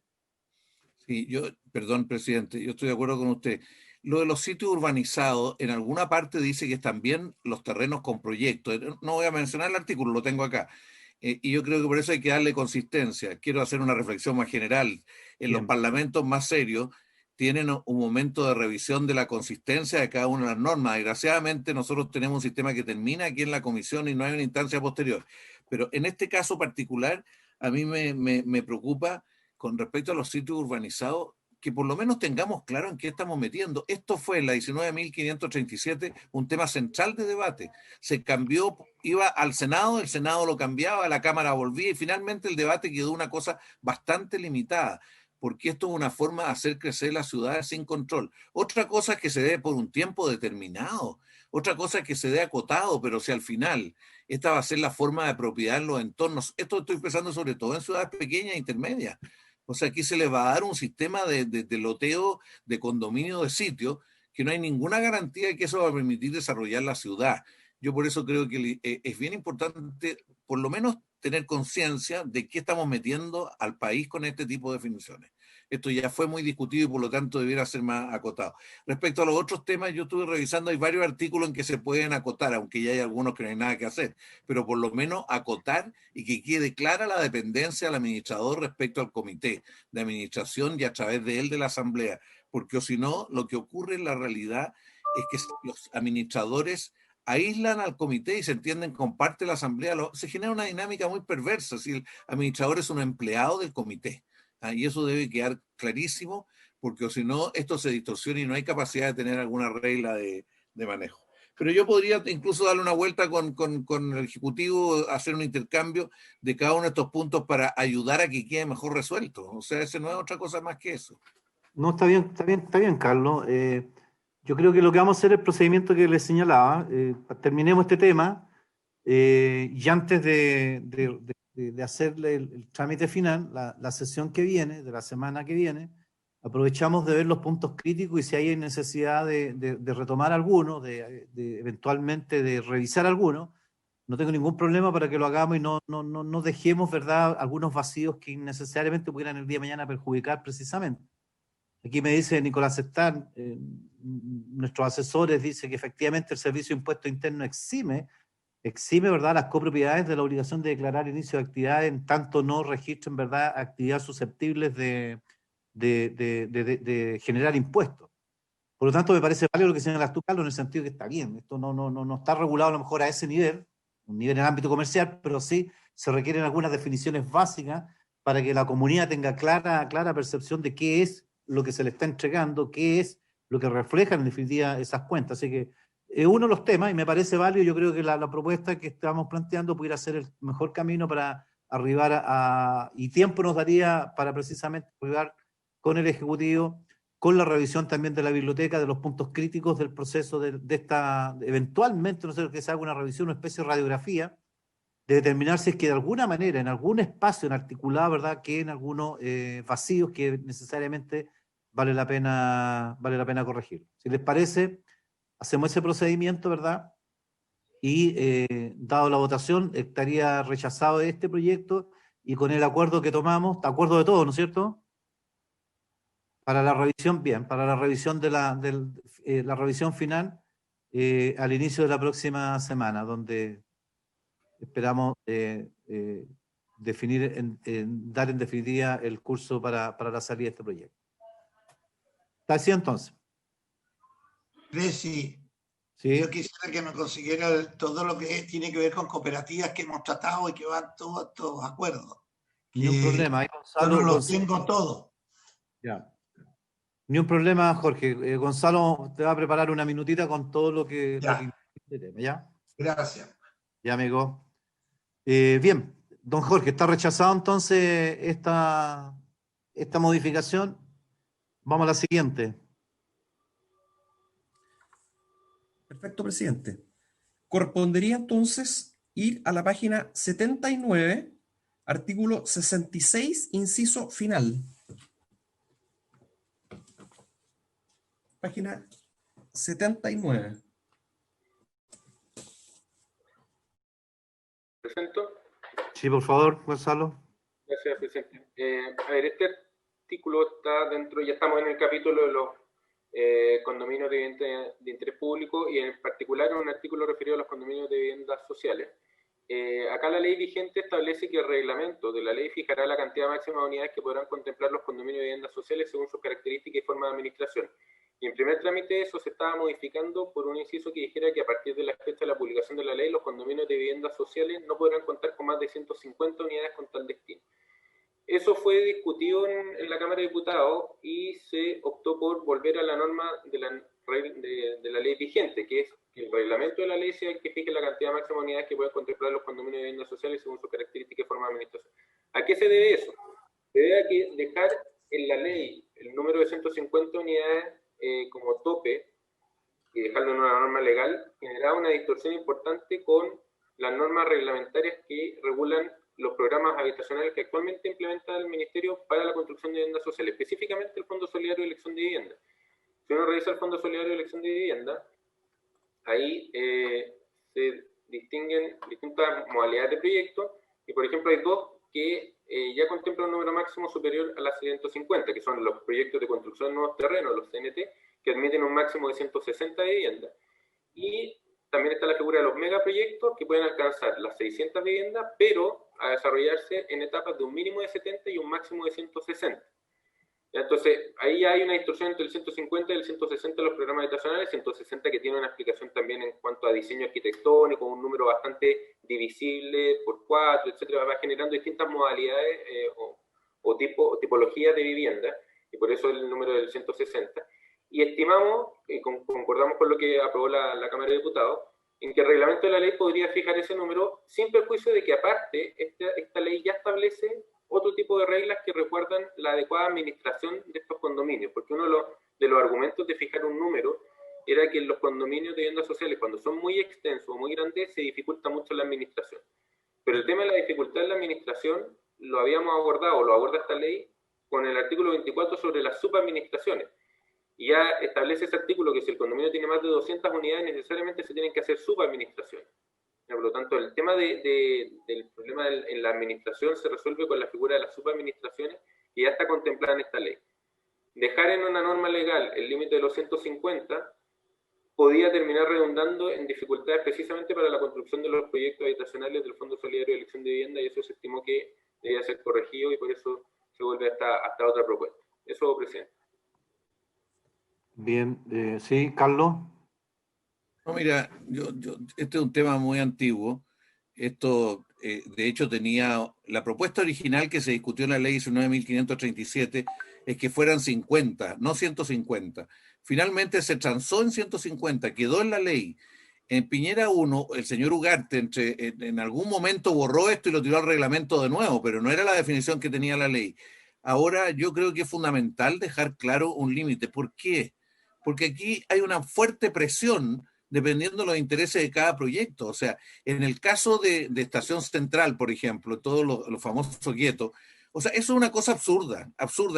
Sí, perdón, presidente, yo estoy de acuerdo con usted. Lo de los sitios urbanizados, en alguna parte dice que están bien los terrenos con proyectos. No voy a mencionar el artículo, lo tengo acá. Y yo creo que por eso hay que darle consistencia. Quiero hacer una reflexión más general. En los parlamentos más serios tienen un momento de revisión de la consistencia de cada una de las normas. Desgraciadamente nosotros tenemos un sistema que termina aquí en la comisión y no hay una instancia posterior. Pero en este caso particular, a mí me preocupa con respecto a los sitios urbanizados, que por lo menos tengamos claro en qué estamos metiendo. Esto fue en la 19.537 un tema central de debate. Se cambió, iba al Senado, el Senado lo cambiaba, la Cámara volvía y finalmente el debate quedó una cosa bastante limitada, porque esto es una forma de hacer crecer las ciudades sin control. Otra cosa es que se dé por un tiempo determinado, otra cosa es que se dé acotado, pero si al final esta va a ser la forma de propiedad en los entornos, esto estoy pensando sobre todo en ciudades pequeñas e intermedias. O sea, aquí se le va a dar un sistema de loteo, de condominio de sitio, que no hay ninguna garantía de que eso va a permitir desarrollar la ciudad. Yo por eso creo que es bien importante, por lo menos, tener conciencia de qué estamos metiendo al país con este tipo de definiciones. Esto ya fue muy discutido y por lo tanto debiera ser más acotado. Respecto a los otros temas, yo estuve revisando, hay varios artículos en que se pueden acotar, aunque ya hay algunos que no hay nada que hacer, pero por lo menos acotar y que quede clara la dependencia del administrador respecto al comité de administración y a través de él de la asamblea, porque si no, lo que ocurre en la realidad es que los administradores aíslan al comité y se entienden con parte de la asamblea. Se genera una dinámica muy perversa si el administrador es un empleado del comité. Y eso debe quedar clarísimo, porque si no, esto se distorsiona y no hay capacidad de tener alguna regla de manejo. Pero yo podría incluso darle una vuelta con el Ejecutivo, hacer un intercambio de cada uno de estos puntos para ayudar a que quede mejor resuelto. O sea, ese no es otra cosa más que eso. No, está bien, Carlos. Yo creo que lo que vamos a hacer es el procedimiento que les señalaba. Terminemos este tema y antes de hacerle el trámite final, la sesión que viene, de la semana que viene, aprovechamos de ver los puntos críticos y si hay necesidad de retomar algunos, eventualmente de revisar algunos, no tengo ningún problema para que lo hagamos y no dejemos, ¿verdad?, algunos vacíos que innecesariamente pudieran el día de mañana perjudicar precisamente. Aquí me dice Nicolás Están, nuestros asesores, dice que efectivamente el Servicio de Impuesto Interno exime, ¿verdad?, las copropiedades de la obligación de declarar inicio de actividades en tanto no registren, ¿verdad?, actividades susceptibles de generar impuestos. Por lo tanto, me parece válido lo que señalas tú, Carlos, en el sentido que está bien. Esto no está regulado a lo mejor a ese nivel, un nivel en el ámbito comercial, pero sí se requieren algunas definiciones básicas para que la comunidad tenga clara percepción de qué es lo que se le está entregando, qué es lo que reflejan en definitiva esas cuentas. Así que es uno de los temas y me parece válido. Yo creo que la propuesta que estamos planteando pudiera ser el mejor camino para arribar y tiempo nos daría para precisamente arribar con el Ejecutivo, con la revisión también de la biblioteca, de los puntos críticos del proceso de esta, eventualmente, no sé, que se haga una revisión, una especie de radiografía, de determinar si es que de alguna manera, en algún espacio en articulado, ¿verdad?, que en algunos vacíos que necesariamente vale la pena corregir. Si les parece, hacemos ese procedimiento, ¿verdad? Y dado la votación, estaría rechazado este proyecto y con el acuerdo que tomamos, acuerdo de todos, ¿no es cierto? Para la revisión, bien, para la revisión de la revisión final al inicio de la próxima semana, donde esperamos dar en definitiva el curso para la salida de este proyecto. ¿Está así entonces? Presi, Sí, yo quisiera que me consiguiera todo lo que tiene que ver con cooperativas que hemos tratado y que van todos estos acuerdos. ni un Que problema. Ahí yo no Gonzalo, los tengo todos. ya. Ni un problema, Jorge. Gonzalo te va a preparar una minutita con todo lo que Ya, incluye este tema, ¿ya? gracias. Ya, amigo. Bien, don Jorge, ¿está rechazado entonces esta modificación? Vamos a la siguiente. Perfecto, presidente. Correspondería entonces ir a la página 79, artículo 66, inciso final. Página 79. ¿Presento? Sí, por favor, Gonzalo. Gracias, presidente. A ver, este artículo está dentro, ya estamos en el capítulo de los condominios de vivienda de interés público y en particular en un artículo referido a los condominios de viviendas sociales. Acá la ley vigente establece que el reglamento de la ley fijará la cantidad máxima de unidades que podrán contemplar los condominios de viviendas sociales según sus características y forma de administración. Y en primer trámite eso se estaba modificando por un inciso que dijera que a partir de la fecha de la publicación de la ley, los condominios de viviendas sociales no podrán contar con más de 150 unidades con tal destino. Eso fue discutido en la Cámara de Diputados y se optó por volver a la norma de la ley vigente, que es que el reglamento de la ley sea el que fije la cantidad máxima de unidades que pueden contemplar los condominios de viviendas sociales según sus características y forma de administración. ¿A qué se debe eso? Se debe a que dejar en la ley el número de 150 unidades como tope y dejarlo en una norma legal generaba una distorsión importante con las normas reglamentarias que regulan los programas habitacionales que actualmente implementa el Ministerio para la construcción de viviendas sociales, específicamente el Fondo Solidario de Elección de Vivienda. Si uno revisa el Fondo Solidario de Elección de Vivienda, ahí se distinguen distintas modalidades de proyectos y, por ejemplo, hay dos que ya contemplan un número máximo superior a las 150, que son los proyectos de construcción de nuevos terrenos, los CNT, que admiten un máximo de 160 viviendas. Y también está la figura de los megaproyectos, que pueden alcanzar las 600 viviendas, pero a desarrollarse en etapas de un mínimo de 70 y un máximo de 160. Entonces, ahí hay una distorsión entre el 150 y el 160 de los programas habitacionales, 160 que tiene una explicación también en cuanto a diseño arquitectónico, un número bastante divisible por 4, etcétera, va generando distintas modalidades o tipologías de vivienda, y por eso el número del 160. Y estimamos, y concordamos con lo que aprobó la Cámara de Diputados, en que el reglamento de la ley podría fijar ese número sin perjuicio de que aparte esta ley ya establece otro tipo de reglas que recuerdan la adecuada administración de estos condominios, porque uno de los argumentos de fijar un número era que en los condominios de viviendas sociales, cuando son muy extensos o muy grandes, se dificulta mucho la administración. Pero el tema de la dificultad en la administración lo habíamos abordado, lo aborda esta ley con el artículo 24 sobre las subadministraciones. Y ya establece ese artículo que si el condominio tiene más de 200 unidades, necesariamente se tienen que hacer subadministraciones. Por lo tanto, el tema del problema en la administración se resuelve con la figura de las subadministraciones que ya está contemplada en esta ley. Dejar en una norma legal el límite de los 150 podía terminar redundando en dificultades precisamente para la construcción de los proyectos habitacionales del Fondo Solidario de Elección de Vivienda, y eso se estimó que debía ser corregido y por eso se vuelve hasta otra propuesta. Eso, presidente. Bien, sí, Carlos. No, mira, este es un tema muy antiguo. Esto, de hecho, tenía la propuesta original que se discutió en la ley 19.537 es que fueran 50, no 150. Finalmente se transó en 150, quedó en la ley. En Piñera 1, el señor Ugarte en algún momento borró esto y lo tiró al reglamento de nuevo, pero no era la definición que tenía la ley. Ahora yo creo que es fundamental dejar claro un límite. ¿Por qué? Porque aquí hay una fuerte presión dependiendo de los intereses de cada proyecto. O sea, en el caso de Estación Central, por ejemplo, todos los famosos guetos, o sea, eso es una cosa absurda,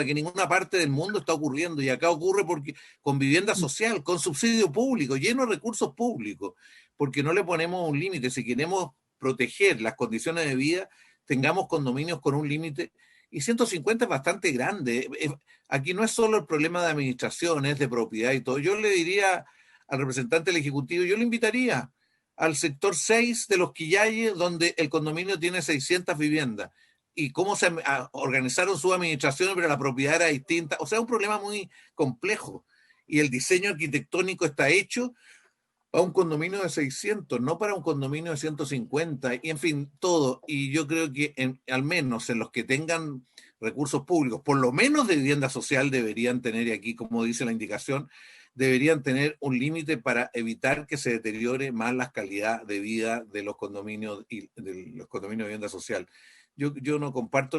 que en ninguna parte del mundo está ocurriendo, y acá ocurre porque con vivienda social, con subsidio público, lleno de recursos públicos, porque no le ponemos un límite. Si queremos proteger las condiciones de vida, tengamos condominios con un límite, y 150 es bastante grande. Aquí no es solo el problema de administración, es de propiedad y todo. Yo le diría al representante del Ejecutivo, yo le invitaría al sector 6 de Los Quillayes, donde el condominio tiene 600 viviendas, y cómo se organizaron su administración, pero la propiedad era distinta. O sea, un problema muy complejo. y el diseño arquitectónico está hecho a un condominio de 600, no para un condominio de 150, y en fin, todo. Y yo creo que al menos en los que tengan recursos públicos, por lo menos de vivienda social, deberían tener, y aquí como dice la indicación, deberían tener un límite para evitar que se deteriore más la calidad de vida de los condominios y de los condominios de vivienda social. Yo no comparto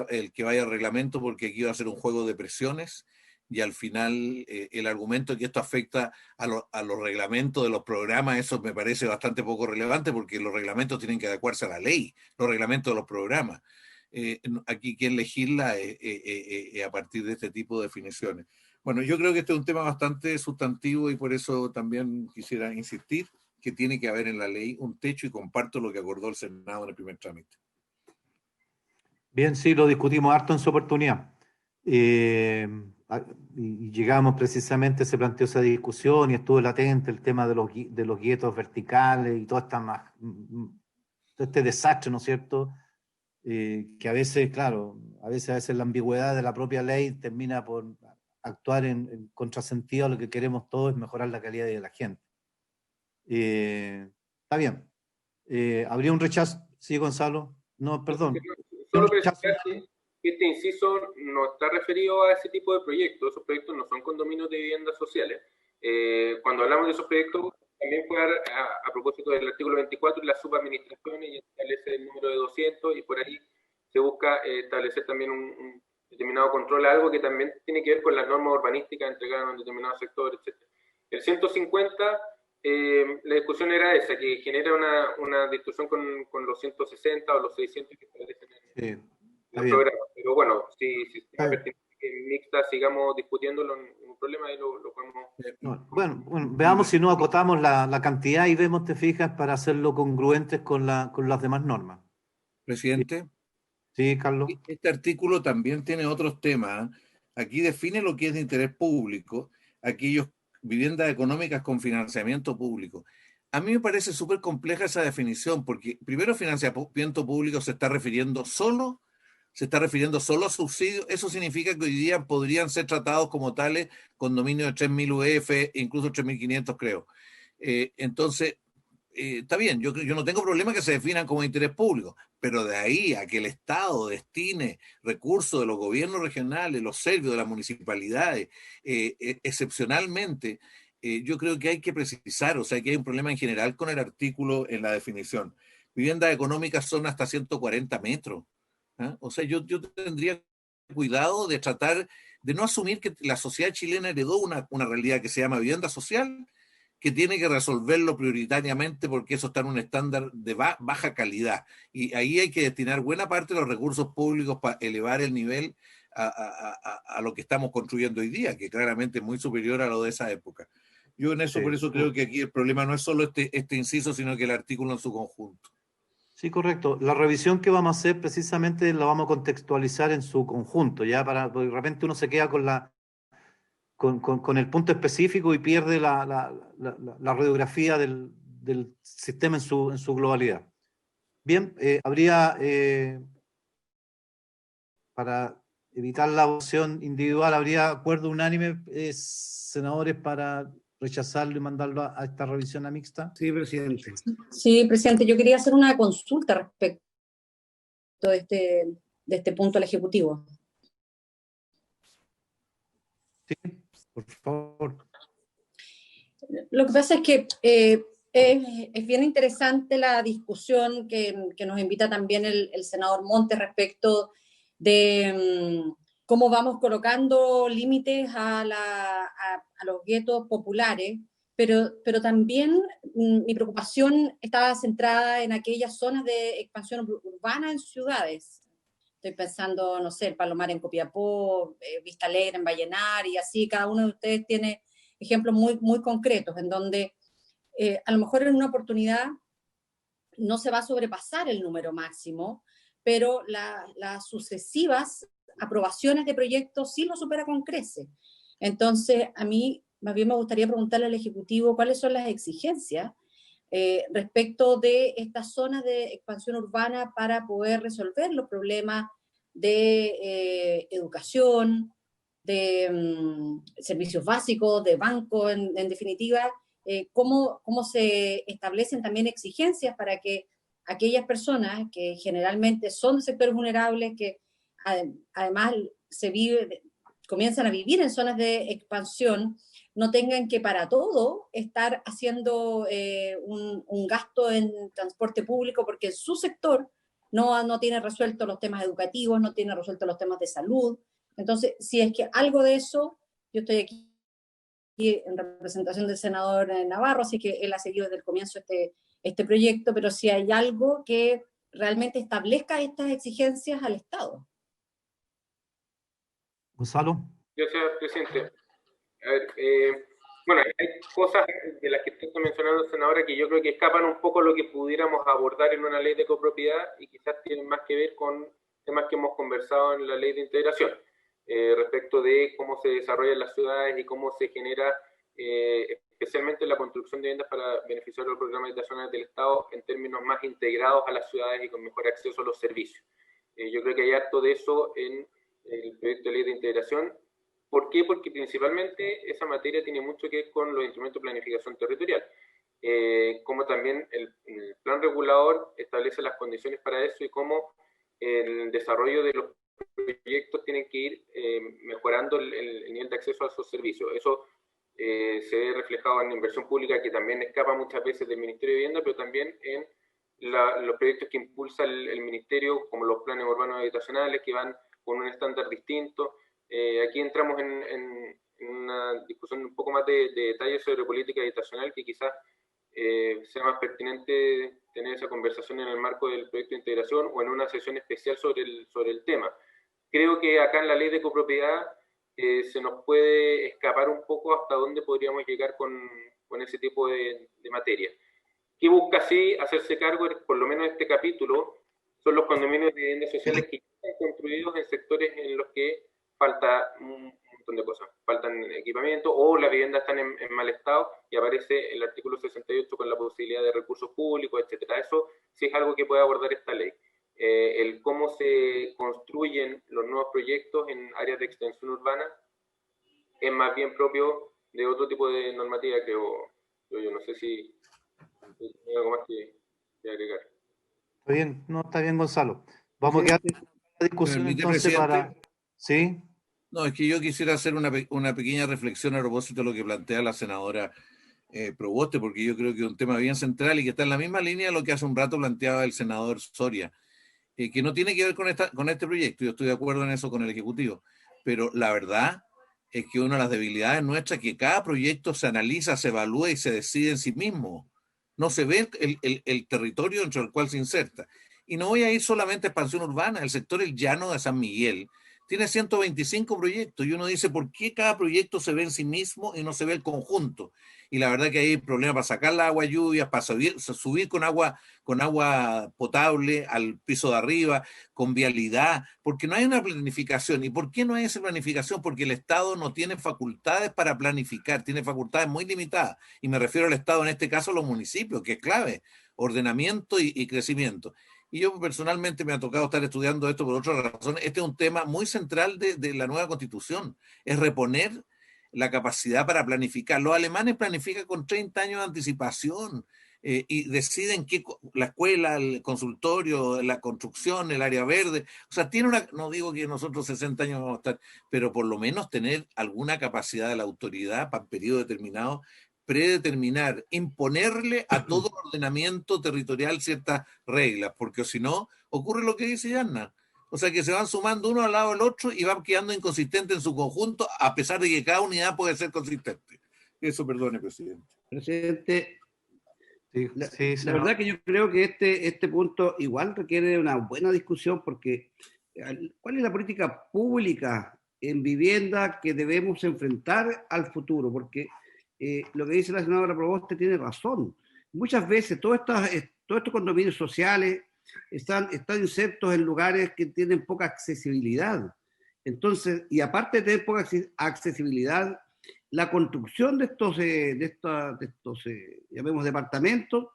el que vaya al reglamento, porque aquí va a ser un juego de presiones, y al final el argumento de que esto afecta a los reglamentos de los programas, eso me parece bastante poco relevante, porque los reglamentos tienen que adecuarse a la ley, los reglamentos de los programas. Aquí quien legisla a partir de este tipo de definiciones. Bueno, yo creo que este es un tema bastante sustantivo, y por eso también quisiera insistir que tiene que haber en la ley un techo, y comparto lo que acordó el Senado en el primer trámite. Bien, sí, lo discutimos harto en su oportunidad. Y llegamos precisamente, se planteó esa discusión y estuvo latente el tema de los guetos verticales y todo este desastre, ¿no es cierto? Que a veces, claro, a veces la ambigüedad de la propia ley termina por actuar en contrasentido a lo que queremos todos, es mejorar la calidad de la gente. Está bien. ¿Habría un rechazo? Sí, Gonzalo. No, perdón. Solo precisar que este inciso no está referido a ese tipo de proyectos. Esos proyectos no son condominios de viviendas sociales. Cuando hablamos de esos proyectos, también fue a propósito del artículo 24 y las subadministraciones, y establece el número de 200, y por ahí se busca establecer también un determinado control, algo que también tiene que ver con las normas urbanísticas entregadas en un determinado sector, etc. El 150, la discusión era esa, que genera una discusión con los 160 o los 600 que establecen en el programa. Pero bueno, si es pertinente que mixta sigamos discutiéndolo, ningún problema, ahí lo podemos... Bueno, veamos si no acotamos la cantidad y vemos, te fijas, para hacerlo congruentes con las demás normas. Presidente. Sí, Carlos. Este artículo también tiene otros temas. Aquí define lo que es de interés público, aquellos viviendas económicas con financiamiento público. A mí me parece súper compleja esa definición, porque primero financiamiento público se está refiriendo solo a subsidios. Eso significa que hoy día podrían ser tratados como tales condominios de 3.000 UF, incluso 3.500, creo. Entonces, está bien, yo no tengo problema que se definan como interés público, pero de ahí a que el Estado destine recursos de los gobiernos regionales, los servicios de las municipalidades, excepcionalmente, yo creo que hay que precisar, o sea, que hay un problema en general con el artículo en la definición. Viviendas económicas son hasta 140 metros. ¿Ah? O sea, yo tendría cuidado de tratar de no asumir que la sociedad chilena heredó una realidad que se llama vivienda social, que tiene que resolverlo prioritariamente porque eso está en un estándar de baja calidad. Y ahí hay que destinar buena parte de los recursos públicos para elevar el nivel a lo que estamos construyendo hoy día, que claramente es muy superior a lo de esa época. Yo en eso, sí, por eso creo que aquí el problema no es solo este inciso, sino que el artículo en su conjunto. Sí, correcto. La revisión que vamos a hacer precisamente la vamos a contextualizar en su conjunto, ya porque de repente uno se queda con el punto específico y pierde la radiografía del sistema en su globalidad. Bien, habría, para evitar la votación individual, habría acuerdo unánime, senadores, para rechazarlo y mandarlo a esta revisión a mixta. Sí, presidente. Sí, presidente, yo quería hacer una consulta respecto de este punto al Ejecutivo. Sí, por favor. Lo que pasa es que es bien interesante la discusión que nos invita también el senador Montes respecto de cómo vamos colocando límites a los guetos populares, pero también mi preocupación estaba centrada en aquellas zonas de expansión urbana en ciudades. Estoy pensando, no sé, el Palomar en Copiapó, Vista Alegre en Vallenar, y así cada uno de ustedes tiene ejemplos muy, muy concretos en donde a lo mejor en una oportunidad no se va a sobrepasar el número máximo, pero las sucesivas aprobaciones de proyectos sí lo supera con creces. Entonces, a mí más bien me gustaría preguntarle al Ejecutivo cuáles son las exigencias respecto de estas zonas de expansión urbana para poder resolver los problemas de educación, servicios básicos, de banco, en definitiva, cómo se establecen también exigencias para que aquellas personas que generalmente son de sectores vulnerables, que además comienzan a vivir en zonas de expansión, no tengan que para todo estar haciendo un gasto en transporte público, porque en su sector no tiene resuelto los temas educativos, no tiene resuelto los temas de salud. Entonces, si es que algo de eso, yo estoy aquí en representación del senador Navarro, así que él ha seguido desde el comienzo este proyecto, pero si hay algo que realmente establezca estas exigencias al Estado. Gonzalo. Gracias, presidente. A ver, bueno, hay cosas de las que usted está mencionando, senadora, que yo creo que escapan un poco lo que pudiéramos abordar en una ley de copropiedad y quizás tienen más que ver con temas que hemos conversado en la ley de integración, respecto de cómo se desarrollan las ciudades y cómo se genera especialmente la construcción de viviendas para beneficiar los programas habitacionales del Estado en términos más integrados a las ciudades y con mejor acceso a los servicios. Yo creo que hay harto de eso en el proyecto de ley de integración. ¿Por qué? Porque principalmente esa materia tiene mucho que ver con los instrumentos de planificación territorial, como también el plan regulador establece las condiciones para eso y cómo el desarrollo de los proyectos tienen que ir mejorando el nivel de acceso a esos servicios. Eso se ve reflejado en la inversión pública, que también escapa muchas veces del Ministerio de Vivienda, pero también en los proyectos que impulsa el Ministerio, como los planes urbanos habitacionales, que van con un estándar distinto. Aquí entramos en una discusión un poco más de detalles sobre política habitacional, que quizás sea más pertinente tener esa conversación en el marco del proyecto de integración o en una sesión especial sobre el tema. Creo que acá en la ley de copropiedad se nos puede escapar un poco hasta dónde podríamos llegar con ese tipo de materia. ¿Qué busca así hacerse cargo? Por lo menos este capítulo son los condominios de viviendas sociales que están construidos en sectores en los que falta un montón de cosas. Faltan equipamiento o las viviendas están en mal estado y aparece el artículo 68 con la posibilidad de recursos públicos, etcétera. Eso sí es algo que puede abordar esta ley. El cómo se construyen los nuevos proyectos en áreas de extensión urbana es más bien propio de otro tipo de normativa, creo yo. No sé si hay algo más que agregar. Está bien, no, está bien, Gonzalo. Vamos a quedar en la discusión entonces presidente. para... ¿Sí? No, es que yo quisiera hacer una pequeña reflexión a propósito de lo que plantea la senadora Proboste, porque yo creo que es un tema bien central y que está en la misma línea de lo que hace un rato planteaba el senador Soria, que no tiene que ver con este proyecto. Yo estoy de acuerdo en eso con el Ejecutivo, pero la verdad es que una de las debilidades nuestras es que cada proyecto se analiza, se evalúa y se decide en sí mismo. No se ve el territorio dentro del cual se inserta. Y no voy a ir solamente a expansión urbana, el sector El Llano de San Miguel tiene 125 proyectos y uno dice, ¿por qué cada proyecto se ve en sí mismo y no se ve el conjunto? Y la verdad que hay problemas para sacar la agua lluvia, para subir con agua potable al piso de arriba, con vialidad, porque no hay una planificación. ¿Y por qué no hay esa planificación? Porque el Estado no tiene facultades para planificar, tiene facultades muy limitadas. Y me refiero al Estado, en este caso, a los municipios, que es clave, ordenamiento y crecimiento. Y yo personalmente me ha tocado estar estudiando esto por otras razones. Este es un tema muy central de la nueva Constitución, es reponer la capacidad para planificar. Los alemanes planifican con 30 años de anticipación y deciden la escuela, el consultorio, la construcción, el área verde. O sea, no digo que nosotros 60 años vamos a estar, pero por lo menos tener alguna capacidad de la autoridad para un periodo determinado, predeterminar, imponerle a todo ordenamiento territorial ciertas reglas, porque si no, ocurre lo que dice Yanna. O sea, que se van sumando uno al lado del otro y van quedando inconsistentes en su conjunto, a pesar de que cada unidad puede ser consistente. Eso, perdone, presidente. Presidente, la no. verdad que yo creo que este punto igual requiere una buena discusión, porque ¿cuál es la política pública en vivienda que debemos enfrentar al futuro? Porque lo que dice la senadora Proboste tiene razón. Muchas veces todos estos condominios sociales están insertos en lugares que tienen poca accesibilidad. Entonces, y aparte de tener poca accesibilidad, la construcción de estos llamemos departamentos,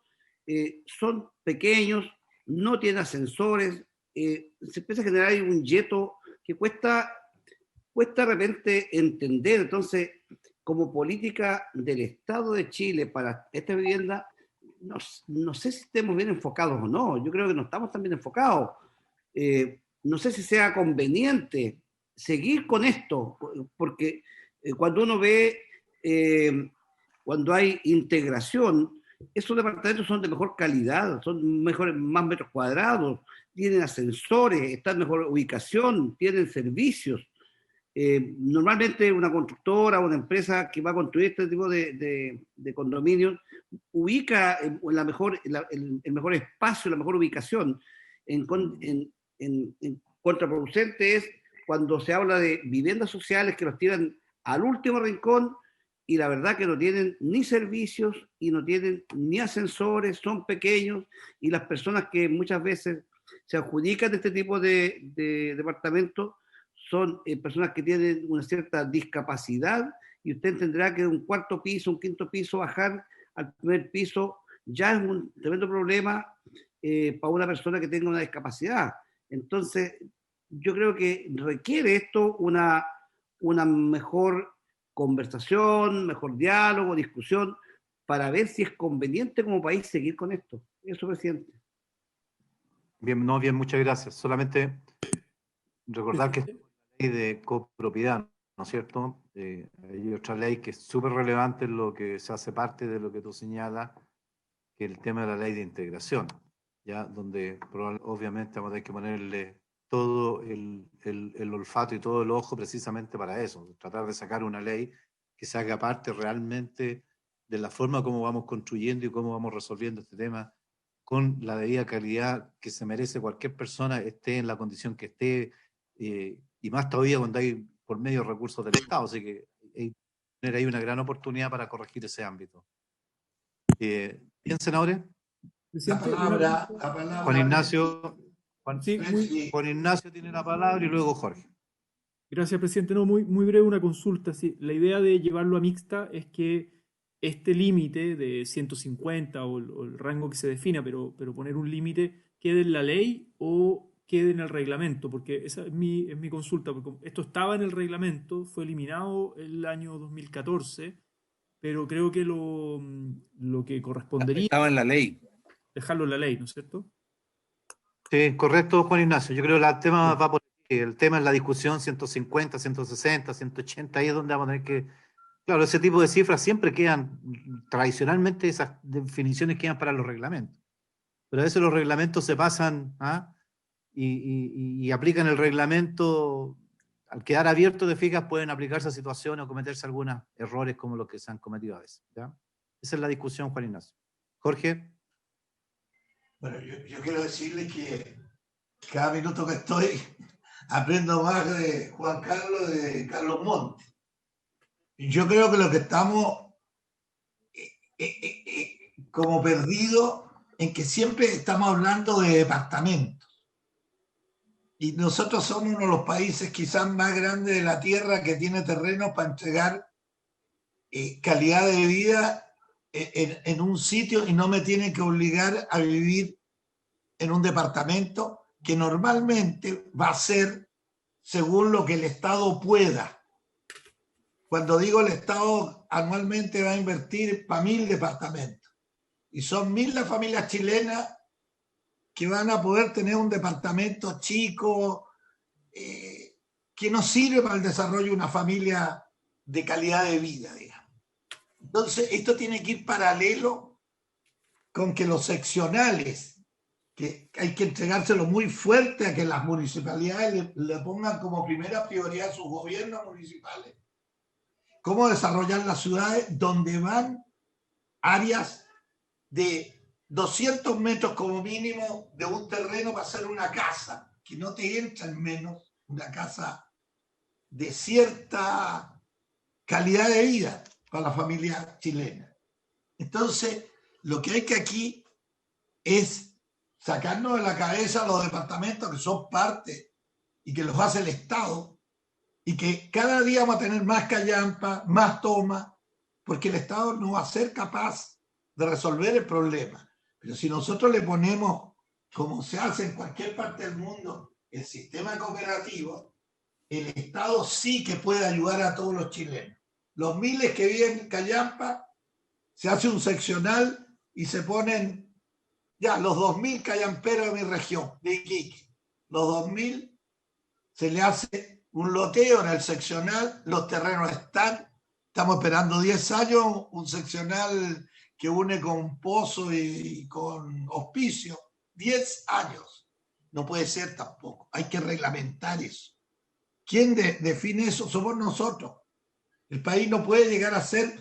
son pequeños, no tienen ascensores, se empieza a generar un yeto que cuesta cuesta de repente entender. Entonces, como política del Estado de Chile para esta vivienda, no sé si estemos bien enfocados o no. Yo creo que no estamos tan bien enfocados. No sé si sea conveniente seguir con esto, porque cuando uno ve, cuando hay integración, esos departamentos son de mejor calidad, son mejores, más metros cuadrados, tienen ascensores, están en mejor ubicación, tienen servicios. Normalmente una constructora o una empresa que va a construir este tipo de condominios ubica en el mejor espacio, la mejor ubicación. En contraproducente es cuando se habla de viviendas sociales que los tiran al último rincón y la verdad que no tienen ni servicios y no tienen ni ascensores, son pequeños y las personas que muchas veces se adjudican de este tipo de departamentos son personas que tienen una cierta discapacidad y usted entenderá que de un cuarto piso, un quinto piso, bajar al primer piso ya es un tremendo problema para una persona que tenga una discapacidad. Entonces, yo creo que requiere esto una mejor conversación, mejor diálogo, discusión, para ver si es conveniente como país seguir con esto. Eso, presidente. Bien, no, bien, muchas gracias. Solamente recordar que es una ley de copropiedad, ¿no es cierto? Hay otra ley que es súper relevante en lo que se hace parte de lo que tú señalas, que es el tema de la ley de integración, ya donde obviamente vamos a tener que ponerle todo el olfato y todo el ojo precisamente para eso, tratar de sacar una ley que se haga parte realmente de la forma como vamos construyendo y cómo vamos resolviendo este tema con la debida calidad que se merece cualquier persona, esté en la condición que esté, y más todavía cuando hay por medio recursos del Estado, así que hay una gran oportunidad para corregir ese ámbito. Bien, senadores. La palabra. Juan Ignacio. Sí, Juan Ignacio tiene la palabra y luego Jorge. Gracias, presidente. No, muy breve una consulta. Sí, la idea de llevarlo a mixta es que este límite de 150 o el rango que se defina, pero poner un límite, quede en la ley o quede en el reglamento, porque esa es mi consulta, porque esto estaba en el reglamento, fue eliminado el año 2014, pero creo que lo que correspondería... Estaba en la ley. Dejarlo en la ley, ¿no es cierto? Sí, correcto, Juan Ignacio. Yo creo que el tema va por aquí. El tema es la discusión 150, 160, 180, ahí es donde vamos a tener que... Claro, ese tipo de cifras siempre quedan, tradicionalmente esas definiciones quedan para los reglamentos. Pero a veces los reglamentos se pasan y aplican el reglamento, al quedar abierto de fijas pueden aplicarse a situaciones o cometerse algunos errores como los que se han cometido a veces. ¿Ya? Esa es la discusión, Juan Ignacio. Jorge. Bueno, yo quiero decirle que cada minuto que estoy aprendo más de Juan Carlos y de Carlos Monte. Yo creo que lo que estamos como perdidos en que siempre estamos hablando de departamentos. Y nosotros somos uno de los países quizás más grandes de la Tierra que tiene terreno para entregar calidad de vida en un sitio y no me tienen que obligar a vivir en un departamento que normalmente va a ser según lo que el Estado pueda. Cuando digo el Estado anualmente va a invertir para 1.000 departamentos y son 1.000 las familias chilenas que van a poder tener un departamento chico que no sirve para el desarrollo de una familia de calidad de vida, digamos. Entonces, esto tiene que ir paralelo con que los seccionales, que hay que entregárselo muy fuerte a que las municipalidades le pongan como primera prioridad a sus gobiernos municipales, cómo desarrollar las ciudades donde van áreas de 200 metros como mínimo de un terreno para hacer una casa, que no te entra en menos, una casa de cierta calidad de vida para la familia chilena. Entonces, lo que hay que aquí es sacarnos de la cabeza los departamentos que son parte y que los hace el Estado y que cada día vamos a tener más callampa, más toma, porque el Estado no va a ser capaz de resolver el problema. Pero si nosotros le ponemos, como se hace en cualquier parte del mundo, el sistema cooperativo, el Estado sí que puede ayudar a todos los chilenos. Los miles que viven en Callampa, se hace un seccional y se ponen ya los 2.000 callamperos de mi región, de Iquique. Los 2.000 se le hace un loteo en el seccional, los terrenos están, estamos esperando 10 años, un seccional que une con Pozo y con Hospicio, 10 años. No puede ser tampoco, hay que reglamentar eso. ¿Quién define eso? Somos nosotros. El país no puede llegar a ser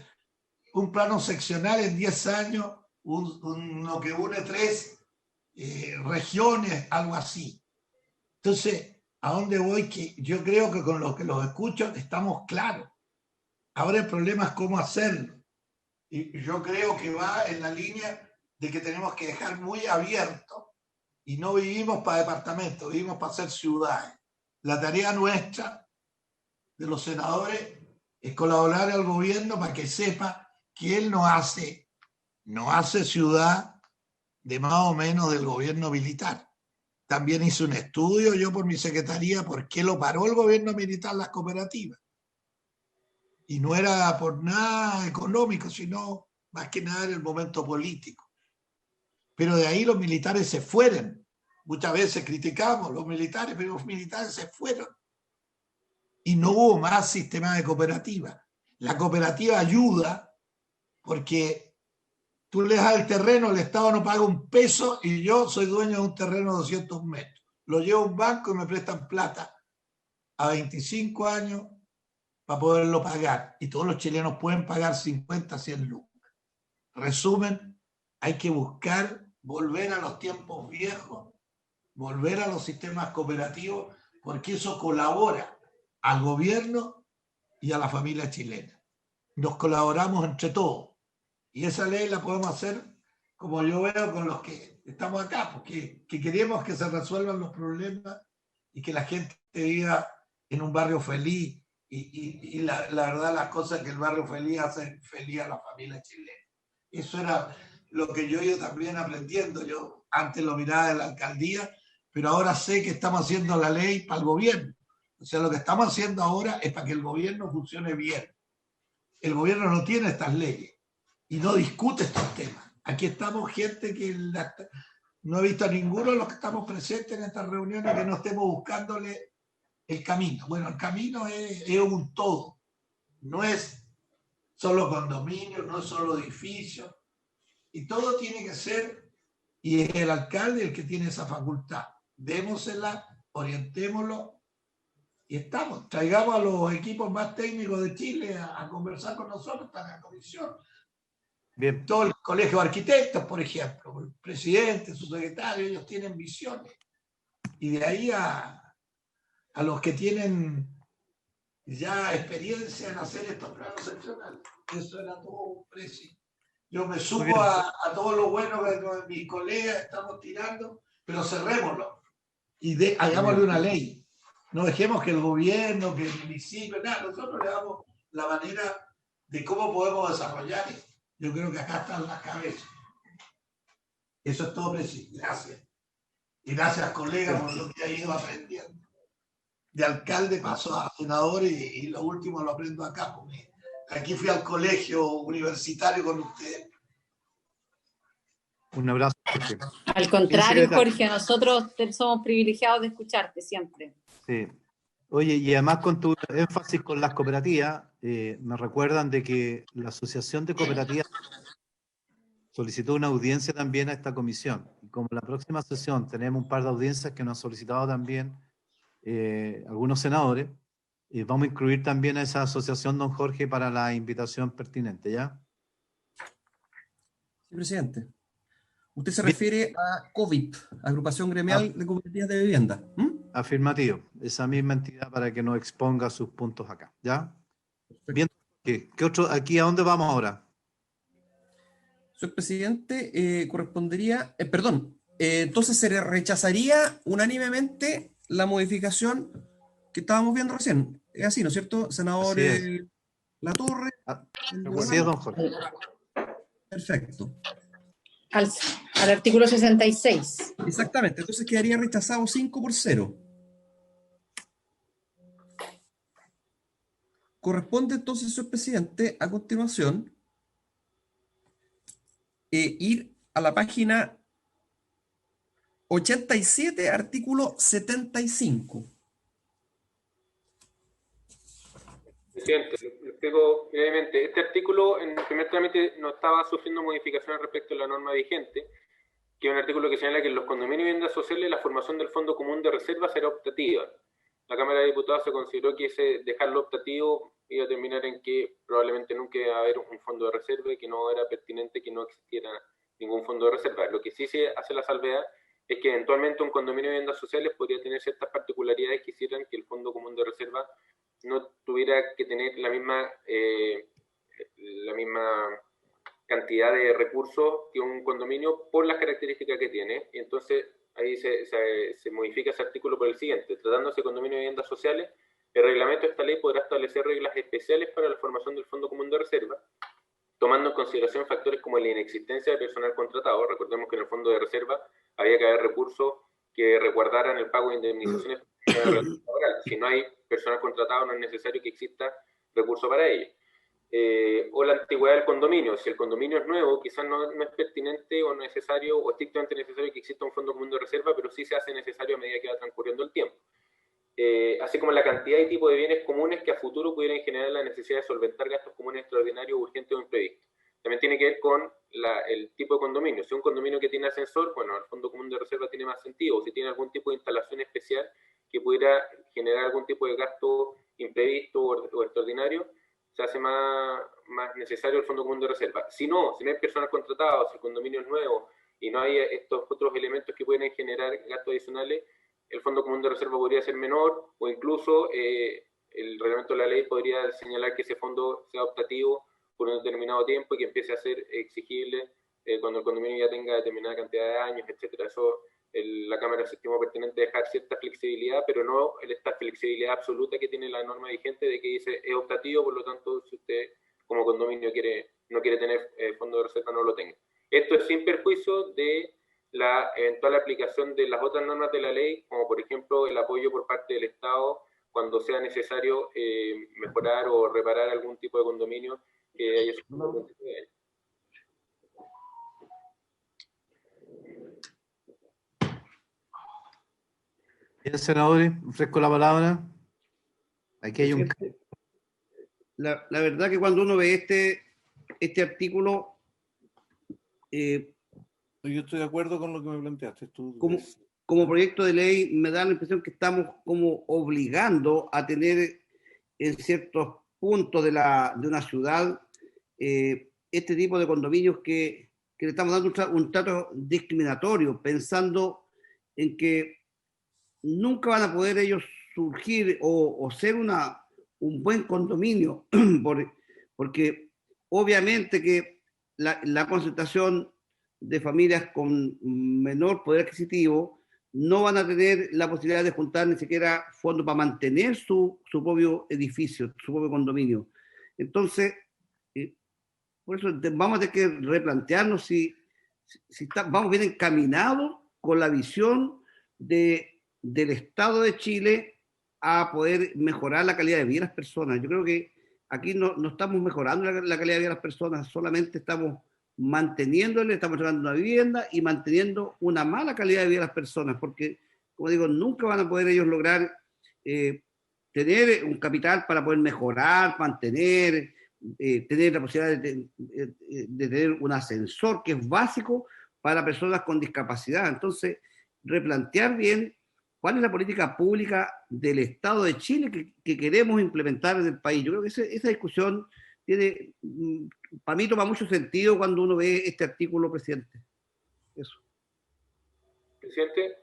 un plano seccional en 10 años, uno que une 3 regiones, algo así. Entonces, ¿a dónde voy? Que yo creo que con los que los escucho estamos claros. Ahora el problema es cómo hacerlo. Y yo creo que va en la línea de que tenemos que dejar muy abierto y no vivimos para departamentos, vivimos para ser ciudades. La tarea nuestra de los senadores es colaborar al gobierno para que sepa que él no hace ciudad de más o menos del gobierno militar. También hice un estudio yo por mi secretaría por qué lo paró el gobierno militar las cooperativas. Y no era por nada económico, sino más que nada en el momento político. Pero de ahí los militares se fueron. Muchas veces criticamos los militares, pero los militares se fueron. Y no hubo más sistema de cooperativa. La cooperativa ayuda porque tú le das el terreno, el Estado no paga un peso y yo soy dueño de un terreno de 200 metros. Lo llevo a un banco y me prestan plata a 25 años para poderlo pagar. Y todos los chilenos pueden pagar 50, 100 lucas. Resumen, hay que buscar volver a los tiempos viejos, volver a los sistemas cooperativos, porque eso colabora al gobierno y a la familia chilena. Nos colaboramos entre todos. Y esa ley la podemos hacer, como yo veo, con los que estamos acá, porque que queremos que se resuelvan los problemas y que la gente viva en un barrio feliz. Y la verdad, las cosas que el barrio feliz hace feliz a la familia chilena. Eso era lo que yo he ido también aprendiendo. Yo antes lo miraba de la alcaldía, pero ahora sé que estamos haciendo la ley para el gobierno. O sea, lo que estamos haciendo ahora es para que el gobierno funcione bien. El gobierno no tiene estas leyes y no discute estos temas. Aquí estamos gente que no he visto a ninguno de los que estamos presentes en estas reuniones que no estemos buscándole el camino. Bueno, el camino es un todo. No es solo condominio, no es solo edificio. Y todo tiene que ser, y es el alcalde el que tiene esa facultad. Démosela, orientémoslo y estamos. Traigamos a los equipos más técnicos de Chile a conversar con nosotros para la comisión. Bien. Todo el colegio de arquitectos, por ejemplo, el presidente, su secretario, ellos tienen visiones. Y de ahí a los que tienen ya experiencia en hacer estos planos seccionales. Eso era todo un precio. Yo me sumo a todo lo bueno que mis colegas estamos tirando, pero cerrémoslo y hagámosle una ley. No dejemos que el gobierno, que el municipio, nada, nosotros le damos la manera de cómo podemos desarrollar esto. Yo creo que acá están las cabezas. Eso es todo, presidente. Gracias. Y gracias, colegas, por lo que ha ido aprendiendo. De alcalde paso a senador y lo último lo aprendo acá, porque aquí fui al colegio universitario con ustedes. Un abrazo, Jorge. Al contrario, Jorge, nosotros somos privilegiados de escucharte siempre. Sí. Oye, y además con tu énfasis con las cooperativas, me recuerdan de que la Asociación de Cooperativas solicitó una audiencia también a esta comisión. Y como la próxima sesión tenemos un par de audiencias que nos han solicitado también algunos senadores, vamos a incluir también a esa asociación, don Jorge, para la invitación pertinente, ¿ya? Sí, presidente. Usted se refiere a COVIP, Agrupación Gremial de Cooperativas de Vivienda. Afirmativo, esa misma entidad para que nos exponga sus puntos acá, ¿ya? Bien, ¿qué otro? ¿Aquí a dónde vamos ahora? Señor presidente, correspondería, entonces se rechazaría unánimemente la modificación que estábamos viendo recién. Es así, ¿no es cierto? Senador Latorre. Así es, don Jorge. Perfecto. Al artículo 66. Exactamente, entonces quedaría rechazado 5-0. Corresponde entonces, señor presidente, a continuación, ir a la página 87, artículo 75. Presidente, le explico brevemente. Este artículo en el primer trámite no estaba sufriendo modificaciones respecto a la norma vigente, que es un artículo que señala que en los condominios y viviendas sociales la formación del Fondo Común de Reserva será optativa. La Cámara de Diputados se consideró que ese dejarlo optativo iba a terminar en que probablemente nunca iba a haber un fondo de reserva y que no era pertinente que no existiera ningún fondo de reserva. Lo que sí se hace la salvedad es que eventualmente un condominio de viviendas sociales podría tener ciertas particularidades que hicieran que el Fondo Común de Reserva no tuviera que tener la misma cantidad de recursos que un condominio por las características que tiene. Y entonces ahí se modifica ese artículo por el siguiente: tratándose de condominio de viviendas sociales, el reglamento de esta ley podrá establecer reglas especiales para la formación del Fondo Común de Reserva, tomando en consideración factores como la inexistencia de personal contratado. Recordemos que en el Fondo de Reserva había que haber recursos que resguardaran el pago de indemnizaciones laborales. Si no hay personal contratado, no es necesario que exista recurso para ello. O la antigüedad del condominio. Si el condominio es nuevo, quizás no es pertinente o necesario o estrictamente necesario que exista un fondo común de reserva, pero sí se hace necesario a medida que va transcurriendo el tiempo. Así como la cantidad y tipo de bienes comunes que a futuro pudieran generar la necesidad de solventar gastos comunes extraordinarios, urgentes o imprevistos. También tiene que ver con el tipo de condominio. Si un condominio que tiene ascensor, bueno, el Fondo Común de Reserva tiene más sentido. O si tiene algún tipo de instalación especial que pudiera generar algún tipo de gasto imprevisto o extraordinario, se hace más necesario el Fondo Común de Reserva. Si no hay personal contratado, si el condominio es nuevo y no hay estos otros elementos que pueden generar gastos adicionales, el Fondo Común de Reserva podría ser menor, o incluso el reglamento de la ley podría señalar que ese fondo sea optativo por un determinado tiempo y que empiece a ser exigible cuando el condominio ya tenga determinada cantidad de años, etcétera. Eso la Cámara se estimó pertinente dejar cierta flexibilidad, pero no esta flexibilidad absoluta que tiene la norma vigente de que dice es optativo, por lo tanto, si usted como condominio no quiere tener fondo de reserva, no lo tenga. Esto es sin perjuicio de la eventual aplicación de las otras normas de la ley, como por ejemplo el apoyo por parte del Estado cuando sea necesario mejorar o reparar algún tipo de condominio que haya sufrido algún tipo de daño. Bien, senadores, ofrezco la palabra. Aquí hay un... La verdad que cuando uno ve este artículo... yo estoy de acuerdo con lo que me planteaste. Como proyecto de ley me da la impresión que estamos como obligando a tener en ciertos puntos de una ciudad este tipo de condominios que le estamos dando un trato discriminatorio, pensando en que nunca van a poder ellos surgir o ser un buen condominio, porque obviamente que la concentración de familias con menor poder adquisitivo no van a tener la posibilidad de juntar ni siquiera fondos para mantener su propio edificio, su propio condominio. Entonces, por eso vamos a tener que replantearnos si vamos bien encaminados con la visión del Estado de Chile a poder mejorar la calidad de vida de las personas. Yo creo que aquí no estamos mejorando la calidad de vida de las personas, solamente estamos manteniéndole, estamos entregando una vivienda y manteniendo una mala calidad de vida de las personas, porque, como digo, nunca van a poder ellos lograr tener un capital para poder mejorar, mantener, tener la posibilidad de tener un ascensor que es básico para personas con discapacidad. Entonces, replantear bien cuál es la política pública del Estado de Chile que queremos implementar en el país. Yo creo que esa discusión para mí toma mucho sentido cuando uno ve este artículo, presidente. Eso. Presidente.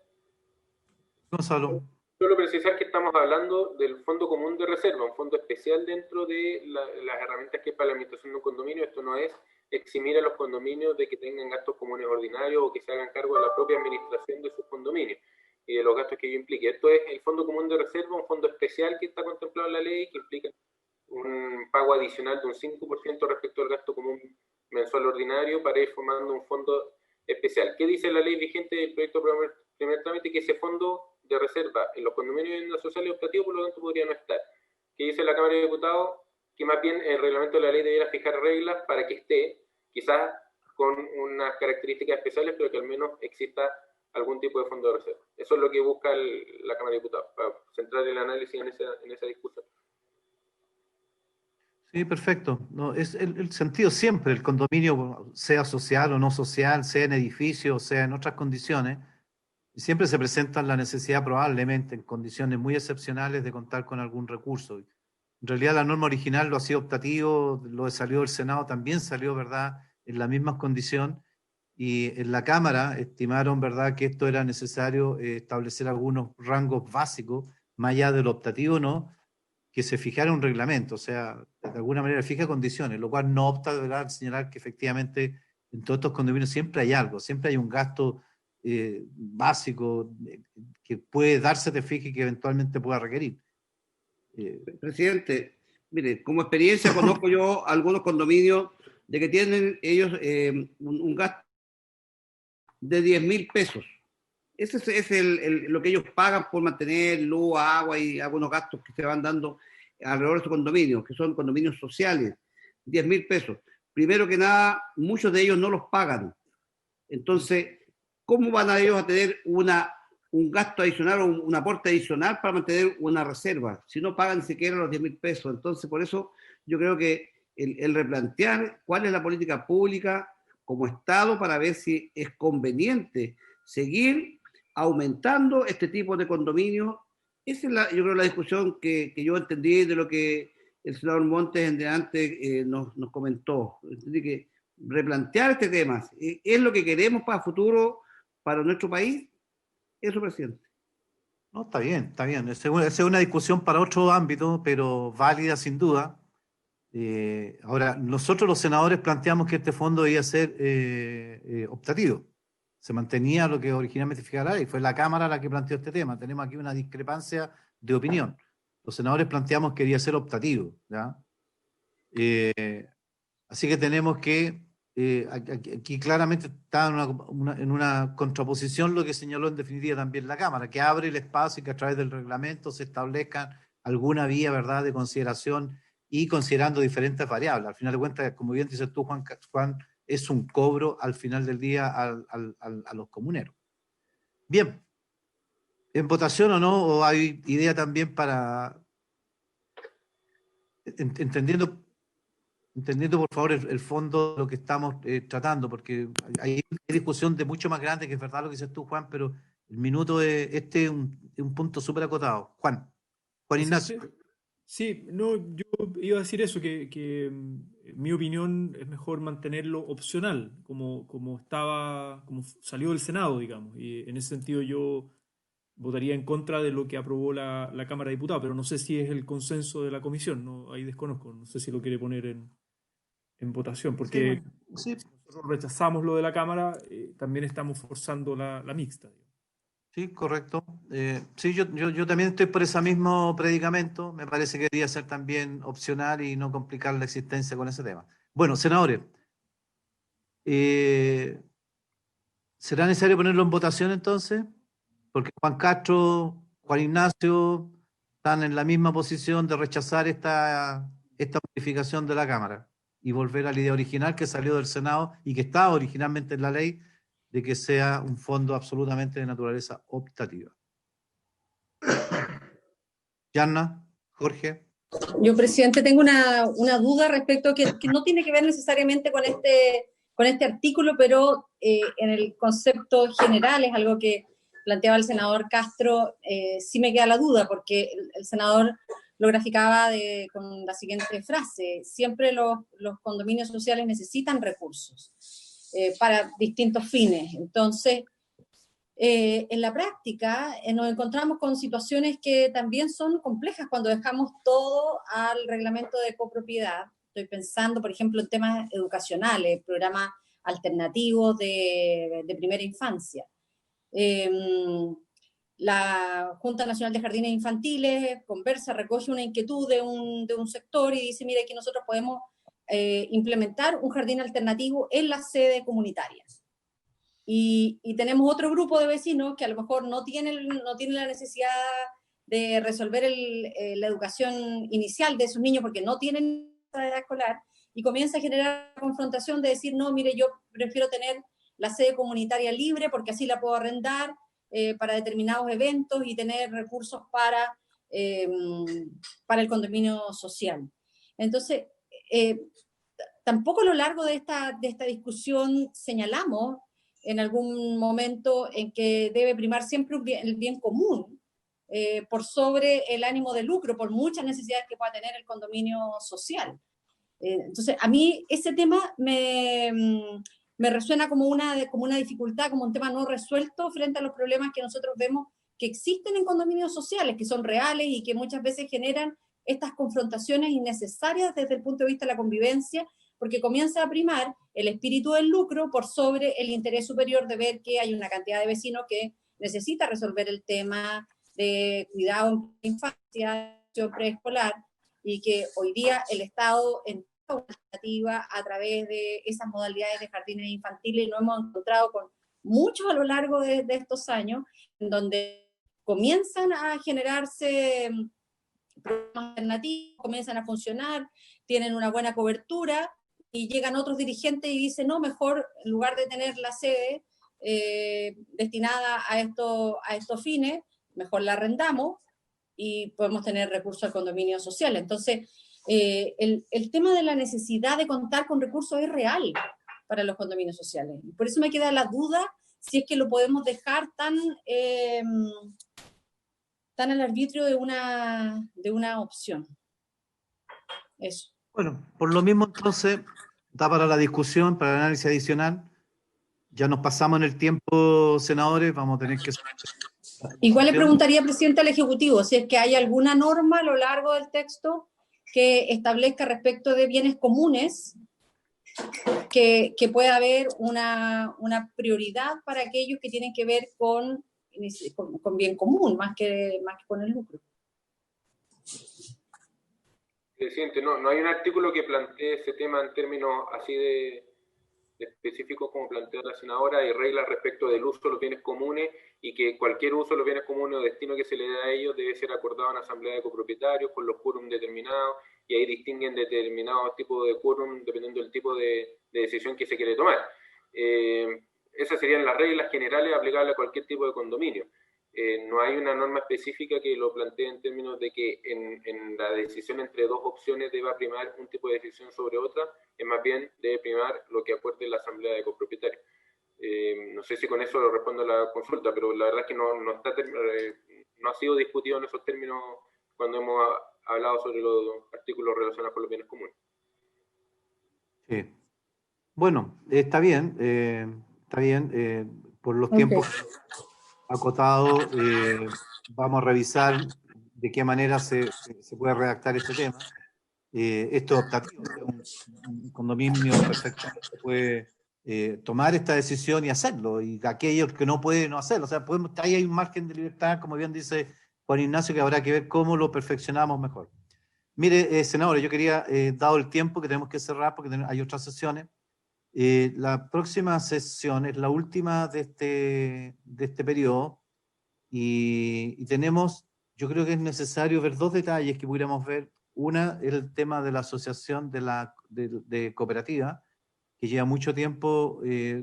Gonzalo. Solo precisar que estamos hablando del Fondo Común de Reserva, un fondo especial dentro de las herramientas que hay para la administración de un condominio. Esto no es eximir a los condominios de que tengan gastos comunes ordinarios o que se hagan cargo de la propia administración de sus condominios y de los gastos que ello implique. Esto es el Fondo Común de Reserva, un fondo especial que está contemplado en la ley, que implica un pago adicional de un 5% respecto al gasto común mensual ordinario para ir formando un fondo especial. ¿Qué dice la ley vigente del proyecto primer trámite? Que ese fondo de reserva en los condominios de viviendas sociales optativos, por lo tanto, podría no estar. ¿Qué dice la Cámara de Diputados? que más bien el reglamento de la ley debiera fijar reglas para que esté, quizás con unas características especiales, pero que al menos exista algún tipo de fondo de reserva. Eso es lo que busca la Cámara de Diputados, para centrar el análisis en esa discusión. Sí, perfecto. No, es el sentido siempre, el condominio, sea social o no social, sea en edificio, sea en otras condiciones, siempre se presenta la necesidad probablemente en condiciones muy excepcionales de contar con algún recurso. En realidad la norma original lo hacía optativo, lo que salió del Senado también salió, ¿verdad?, en la misma condición, y en la Cámara estimaron, ¿verdad?, que esto era necesario establecer algunos rangos básicos, más allá del optativo, ¿no?, que se fijara un reglamento, o sea, de alguna manera fija condiciones, lo cual no opta, ¿verdad?, señalar que efectivamente en todos estos condominios siempre hay algo, siempre hay un gasto básico que puede darse de fija y que eventualmente pueda requerir. Presidente, mire, como experiencia conozco yo algunos condominios de que tienen ellos un gasto de 10.000 pesos. Ese es lo que ellos pagan por mantener luz, agua y algunos gastos que se van dando alrededor de estos condominios, que son condominios sociales, 10.000 pesos. Primero que nada, muchos de ellos no los pagan. Entonces, ¿cómo van a ellos a tener un gasto adicional o un aporte adicional para mantener una reserva si no pagan ni siquiera los 10.000 pesos? Entonces, por eso yo creo que el replantear cuál es la política pública como Estado para ver si es conveniente seguir aumentando este tipo de condominios. Esa es yo creo la discusión que yo entendí de lo que el senador Montes en delante nos comentó. Entendí que replantear este tema es lo que queremos para el futuro, para nuestro país. Eso, presidente. No, está bien, está bien. Esa es una discusión para otro ámbito, pero válida sin duda. Ahora, nosotros los senadores planteamos que este fondo debía ser optativo. Se mantenía lo que originalmente fijara y fue la Cámara la que planteó este tema. Tenemos aquí una discrepancia de opinión. Los senadores planteamos que debía ser optativo, ¿ya? Así que tenemos que, aquí claramente está en una contraposición lo que señaló en definitiva también la Cámara, que abre el espacio y que a través del reglamento se establezca alguna vía, ¿verdad?, de consideración y considerando diferentes variables. Al final de cuentas, como bien dices tú, Juan, es un cobro al final del día a los comuneros. Bien, ¿en votación o no? ¿O hay idea también para, entendiendo por favor el fondo de lo que estamos tratando, porque hay discusión de mucho más grande, que es verdad lo que dices tú, Juan, pero el minuto es un punto súper acotado. Juan Ignacio. Sí, no, yo iba a decir eso, que en mi opinión es mejor mantenerlo opcional, como salió del Senado, digamos, y en ese sentido yo votaría en contra de lo que aprobó la Cámara de Diputados, pero no sé si es el consenso de la comisión, no, ahí desconozco, no sé si lo quiere poner en votación, porque sí. Si nosotros rechazamos lo de la Cámara, también estamos forzando la mixta. Sí, correcto. Sí, yo también estoy por ese mismo predicamento. Me parece que debería ser también opcional y no complicar la existencia con ese tema. Bueno, senadores, ¿será necesario ponerlo en votación entonces? Porque Juan Castro, Juan Ignacio están en la misma posición de rechazar esta modificación de la Cámara y volver a la idea original que salió del Senado y que estaba originalmente en la ley, de que sea un fondo absolutamente de naturaleza optativa. Yanna, Jorge. Yo, presidente, tengo una duda respecto que no tiene que ver necesariamente con este artículo, pero en el concepto general es algo que planteaba el senador Castro. Sí me queda la duda, porque el senador lo graficaba con la siguiente frase: siempre los condominios sociales necesitan recursos para distintos fines. Entonces, en la práctica nos encontramos con situaciones que también son complejas cuando dejamos todo al reglamento de copropiedad. Estoy pensando, por ejemplo, en temas educacionales, programas alternativos de primera infancia. La Junta Nacional de Jardines Infantiles conversa, recoge una inquietud de un sector y dice: mire, aquí nosotros podemos implementar un jardín alternativo en la sede comunitaria. Y tenemos otro grupo de vecinos que a lo mejor no tienen la necesidad de resolver la educación inicial de sus niños porque no tienen de edad escolar, y comienza a generar confrontación de decir, no, mire, yo prefiero tener la sede comunitaria libre porque así la puedo arrendar para determinados eventos y tener recursos para el condominio social. Entonces, tampoco a lo largo de esta discusión señalamos en algún momento en que debe primar siempre el bien común por sobre el ánimo de lucro, por muchas necesidades que pueda tener el condominio social. Entonces, a mí ese tema me resuena como una dificultad, como un tema no resuelto frente a los problemas que nosotros vemos que existen en condominios sociales, que son reales y que muchas veces generan estas confrontaciones innecesarias desde el punto de vista de la convivencia, porque comienza a primar el espíritu del lucro por sobre el interés superior de ver que hay una cantidad de vecinos que necesita resolver el tema de cuidado en infancia, preescolar, y que hoy día el Estado en toda alternativa a través de esas modalidades de jardines infantiles, lo hemos encontrado con muchos a lo largo de estos años, en donde comienzan a generarse programas alternativos, comienzan a funcionar, tienen una buena cobertura, y llegan otros dirigentes y dicen, no, mejor en lugar de tener la sede destinada a estos fines, mejor la arrendamos y podemos tener recursos al condominio social. Entonces, el tema de la necesidad de contar con recursos es real para los condominios sociales. Por eso me queda la duda si es que lo podemos dejar tan al arbitrio de una opción. Eso. Bueno, por lo mismo entonces, da para la discusión, para el análisis adicional. Ya nos pasamos en el tiempo, senadores, vamos a tener que... Igual le preguntaría, presidente, al Ejecutivo, si es que hay alguna norma a lo largo del texto que establezca respecto de bienes comunes, que pueda haber una prioridad para aquellos que tienen que ver con bien común, más que con el lucro. Presidente, no hay un artículo que plantee ese tema en términos así de específicos como plantea la senadora. Hay reglas respecto del uso de los bienes comunes y que cualquier uso de los bienes comunes o destino que se le dé a ellos debe ser acordado en asamblea de copropietarios con los quórum determinados, y ahí distinguen determinados tipos de quórum dependiendo del tipo de decisión que se quiere tomar. Esas serían las reglas generales aplicables a cualquier tipo de condominio. No hay una norma específica que lo plantee en términos de que en la decisión entre dos opciones deba primar un tipo de decisión sobre otra, es más bien debe primar lo que acuerde la asamblea de copropietarios. No sé si con eso lo respondo a la consulta, pero la verdad es que no ha sido discutido en esos términos cuando hemos hablado sobre los artículos relacionados con los bienes comunes. Sí. Bueno, está bien, por los tiempos acotados, vamos a revisar de qué manera se puede redactar este tema. Esto es optativo, un condominio perfectamente puede tomar esta decisión y hacerlo, y aquellos que no pueden no hacerlo. O sea, ahí hay un margen de libertad, como bien dice Juan Ignacio, que habrá que ver cómo lo perfeccionamos mejor. Mire, senador, yo quería, dado el tiempo que tenemos que cerrar porque hay otras sesiones, la próxima sesión es la última de este periodo, y tenemos, yo creo que es necesario ver dos detalles que pudiéramos ver. Una es el tema de la asociación de cooperativa, que lleva mucho tiempo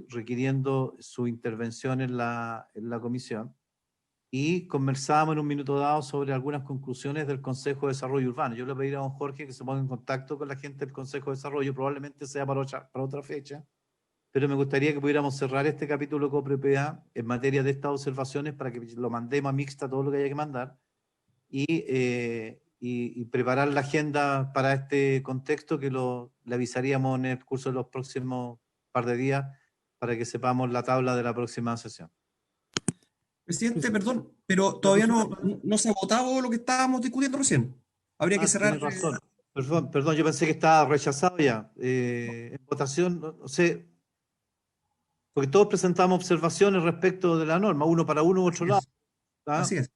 requiriendo su intervención en la comisión, y conversábamos en un minuto dado sobre algunas conclusiones del Consejo de Desarrollo Urbano. Yo le pediría a don Jorge que se ponga en contacto con la gente del Consejo de Desarrollo, probablemente sea para otra fecha, pero me gustaría que pudiéramos cerrar este capítulo copropiedad en materia de estas observaciones para que lo mandemos a mixta todo lo que haya que mandar, y preparar la agenda para este contexto que le avisaríamos en el curso de los próximos par de días para que sepamos la tabla de la próxima sesión. Presidente, perdón, pero todavía no se ha votado lo que estábamos discutiendo recién. Habría que cerrar. Tiene razón. Perdón, yo pensé que estaba rechazado ya. En votación, no sé, porque todos presentamos observaciones respecto de la norma, uno para uno u otro lado. Así es.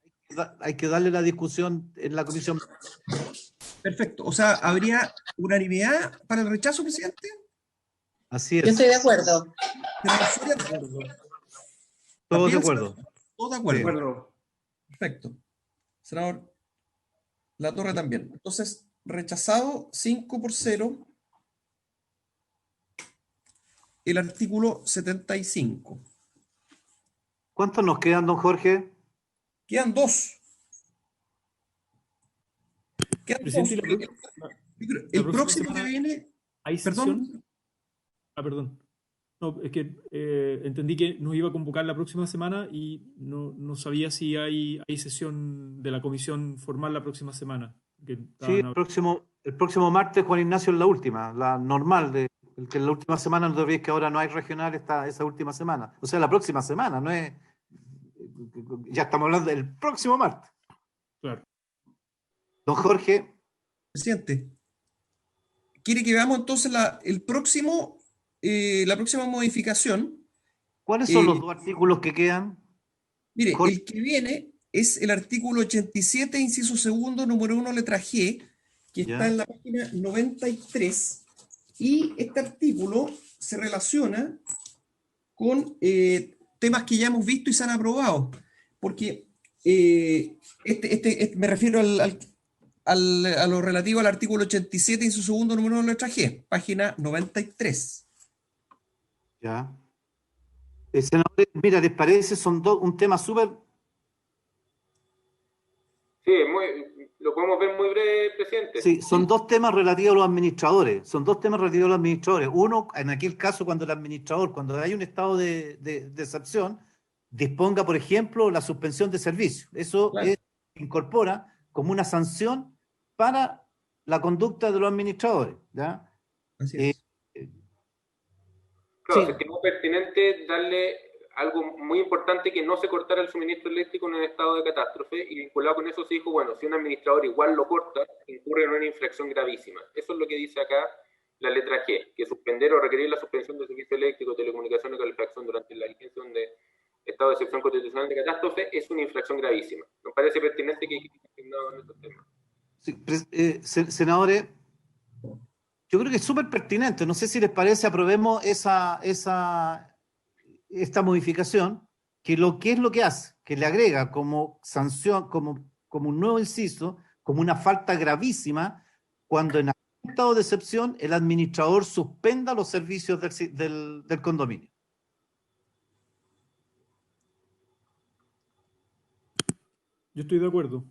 Hay que darle la discusión en la comisión. Perfecto. O sea, ¿habría unanimidad para el rechazo, presidente? Así es. Yo estoy de acuerdo. Todos de acuerdo. Todos de acuerdo. Perfecto. Senador Latorre también. Entonces, rechazado 5-0 el artículo 75. ¿Cuántos nos quedan, don Jorge? Quedan dos. Quedan dos. Presidente, El próximo que viene, ¿hay perdón. sesión? Perdón. No, es que entendí que nos iba a convocar la próxima semana y no sabía si hay sesión de la comisión formal la próxima semana. Sí, el próximo martes, Juan Ignacio, es la última, la normal, que en la última semana, no te olvides que ahora no hay regional esa última semana. O sea, la próxima semana, no es... Ya estamos hablando del próximo martes. Claro. Don Jorge. Presidente, ¿quiere que veamos entonces la próxima modificación? ¿Cuáles son los dos artículos que quedan? Mire, Jorge. el que viene es el artículo 87, inciso segundo, número 1, letra G, que está en la página 93, y este artículo se relaciona con temas que ya hemos visto y se han aprobado, porque me refiero a lo relativo al artículo 87, inciso segundo, número 1, letra G, página 93. Ya. Senador, mira, ¿les parece? Son un tema súper... Sí, lo podemos ver muy breve, presidente. Sí, son dos temas relativos a los administradores. Uno, en aquel caso, cuando hay un estado de excepción, disponga, por ejemplo, la suspensión de servicio. Eso incorpora como una sanción para la conducta de los administradores. ¿Ya? Así es. Claro, se estimó pertinente darle algo muy importante, que no se cortara el suministro eléctrico en un estado de catástrofe, y vinculado con eso se dijo, bueno, si un administrador igual lo corta, incurre en una infracción gravísima. Eso es lo que dice acá la letra G, que suspender o requerir la suspensión del servicio eléctrico, telecomunicación o calefacción durante la vigencia de estado de excepción constitucional de catástrofe es una infracción gravísima. Nos parece pertinente que asignado en estos temas. Sí, senadores, yo creo que es súper pertinente. No sé si les parece, aprobemos esta modificación, que es lo que hace, que le agrega como sanción, como un nuevo inciso, como una falta gravísima, cuando en algún estado de excepción el administrador suspenda los servicios del condominio. Yo estoy de acuerdo.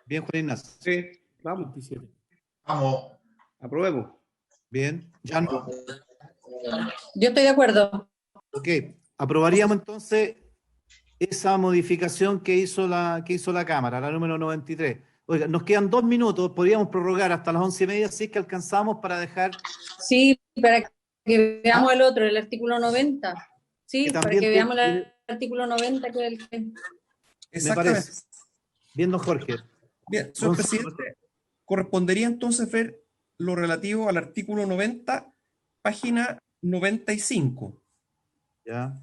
Bien, Juan Ignacio. Sí, vamos. 27. Vamos. Aprobemos. Bien, ya no. Yo estoy de acuerdo. Ok, aprobaríamos entonces esa modificación que hizo la Cámara, la número 93. Oiga, nos quedan 2 minutos, podríamos prorrogar hasta las 11:30, si es que alcanzamos para dejar... Sí, para que veamos el otro, el artículo 90. Sí, Que para también que veamos el artículo 90, que es el que... Me parece. Bien, don Jorge. Bien, señor presidente, correspondería entonces ver lo relativo al artículo 90, página 95. Ya.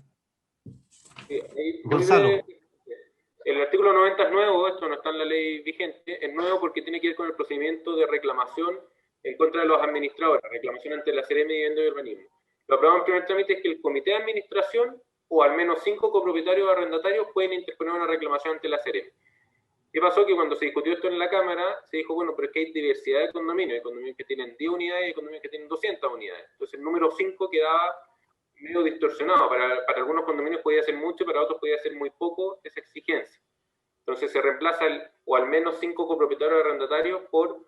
Sí, Gonzalo. El artículo 90 es nuevo, esto no está en la ley vigente, es nuevo porque tiene que ver con el procedimiento de reclamación en contra de los administradores, reclamación ante la Seremi de Vivienda y Urbanismo. Lo aprobamos en primer trámite, es que el comité de administración o al menos 5 copropietarios o arrendatarios pueden interponer una reclamación ante la Seremi. ¿Qué pasó? Que cuando se discutió esto en la Cámara, se dijo, bueno, pero es que hay diversidad de condominios. Hay condominios que tienen 10 unidades y hay condominios que tienen 200 unidades. Entonces el número 5 quedaba medio distorsionado. Para algunos condominios podía ser mucho, para otros podía ser muy poco esa exigencia. Entonces se reemplaza o al menos 5 copropietarios arrendatarios o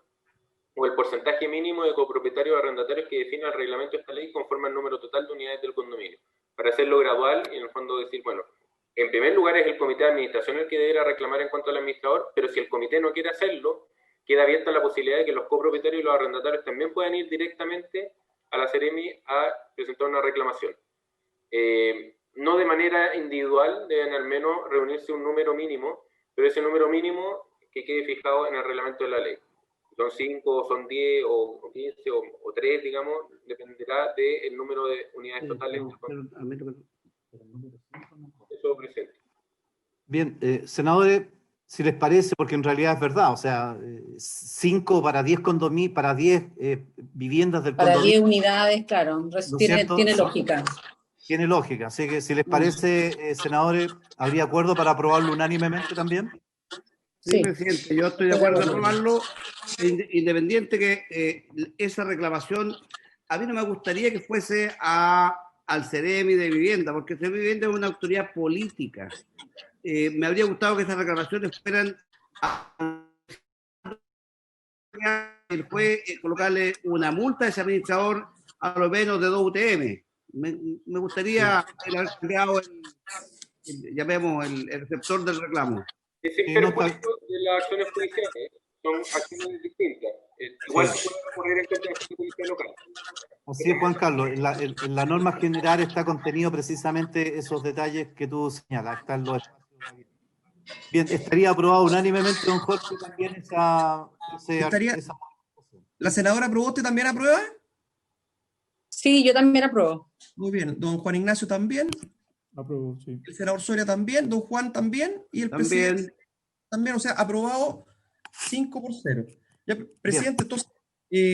el porcentaje mínimo de copropietarios arrendatarios que define el reglamento de esta ley conforme al número total de unidades del condominio. Para hacerlo gradual y en el fondo decir, bueno, en primer lugar es el comité de administración el que deberá reclamar en cuanto al administrador, pero si el comité no quiere hacerlo, queda abierta la posibilidad de que los copropietarios y los arrendatarios también puedan ir directamente a la Seremi a presentar una reclamación. No de manera individual, deben al menos reunirse un número mínimo, pero ese número mínimo que quede fijado en el reglamento de la ley. Son 5, son 10, o 15, o 3, digamos, dependerá del número de unidades totales. Eso presente. Bien, senadores, si les parece, porque en realidad es verdad, o sea, 5 para 10 condominios, para 10 viviendas del condominio. Para 10 unidades, claro, tiene lógica. Tiene lógica, así que si les parece, senadores, ¿habría acuerdo para aprobarlo unánimemente también? Sí, presidente, yo estoy de acuerdo en aprobarlo, independiente que esa reclamación, a mí no me gustaría que fuese al CEREMI de Vivienda, porque el CEREMI de Vivienda es una autoridad política. Me habría gustado que esas reclamaciones fueran el juez colocarle una multa a ese administrador a lo menos de 2 UTM. Me gustaría haber cambiado llamemos el receptor del reclamo. Es el perjuicio de las acciones judiciales, son acciones distintas. Igual se puede recurrir en contra de la policía local. Así es, Juan Carlos. En la norma general está contenido precisamente esos detalles que tú señalas. Están los espacios. Bien, estaría aprobado unánimemente, don Jorge, también esa ¿La senadora Proboste también aprueba? Sí, yo también apruebo. Muy bien. Don Juan Ignacio también. Apruebo, sí. El senador Soria también. Don Juan también. Y el presidente también. O sea, aprobado 5-0. Ya, presidente, entonces,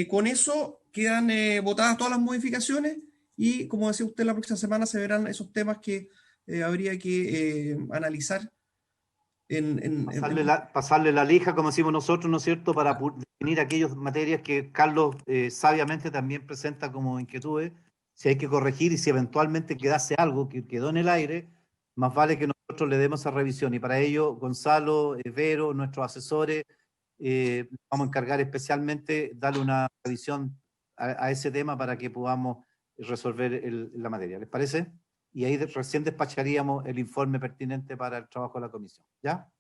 con eso quedan votadas todas las modificaciones y, como decía usted, la próxima semana se verán esos temas que habría que analizar. Pasarle la lija, como decimos nosotros, ¿no es cierto?, para definir aquellas materias que Carlos sabiamente también presenta como inquietudes, si hay que corregir y si eventualmente quedase algo que quedó en el aire, más vale que nosotros le demos esa revisión. Y para ello, Gonzalo, Vero, nuestros asesores, vamos a encargar especialmente darle una revisión a ese tema para que podamos resolver la materia. ¿Les parece? Y ahí recién despacharíamos el informe pertinente para el trabajo de la comisión. ¿Ya?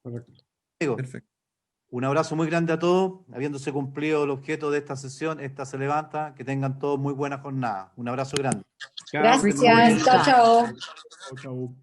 Correcto. Perfecto. Un abrazo muy grande a todos. Habiéndose cumplido el objeto de esta sesión, esta se levanta. Que tengan todos muy buena jornada. Un abrazo grande. Gracias. Chao, chao. Chao, chao.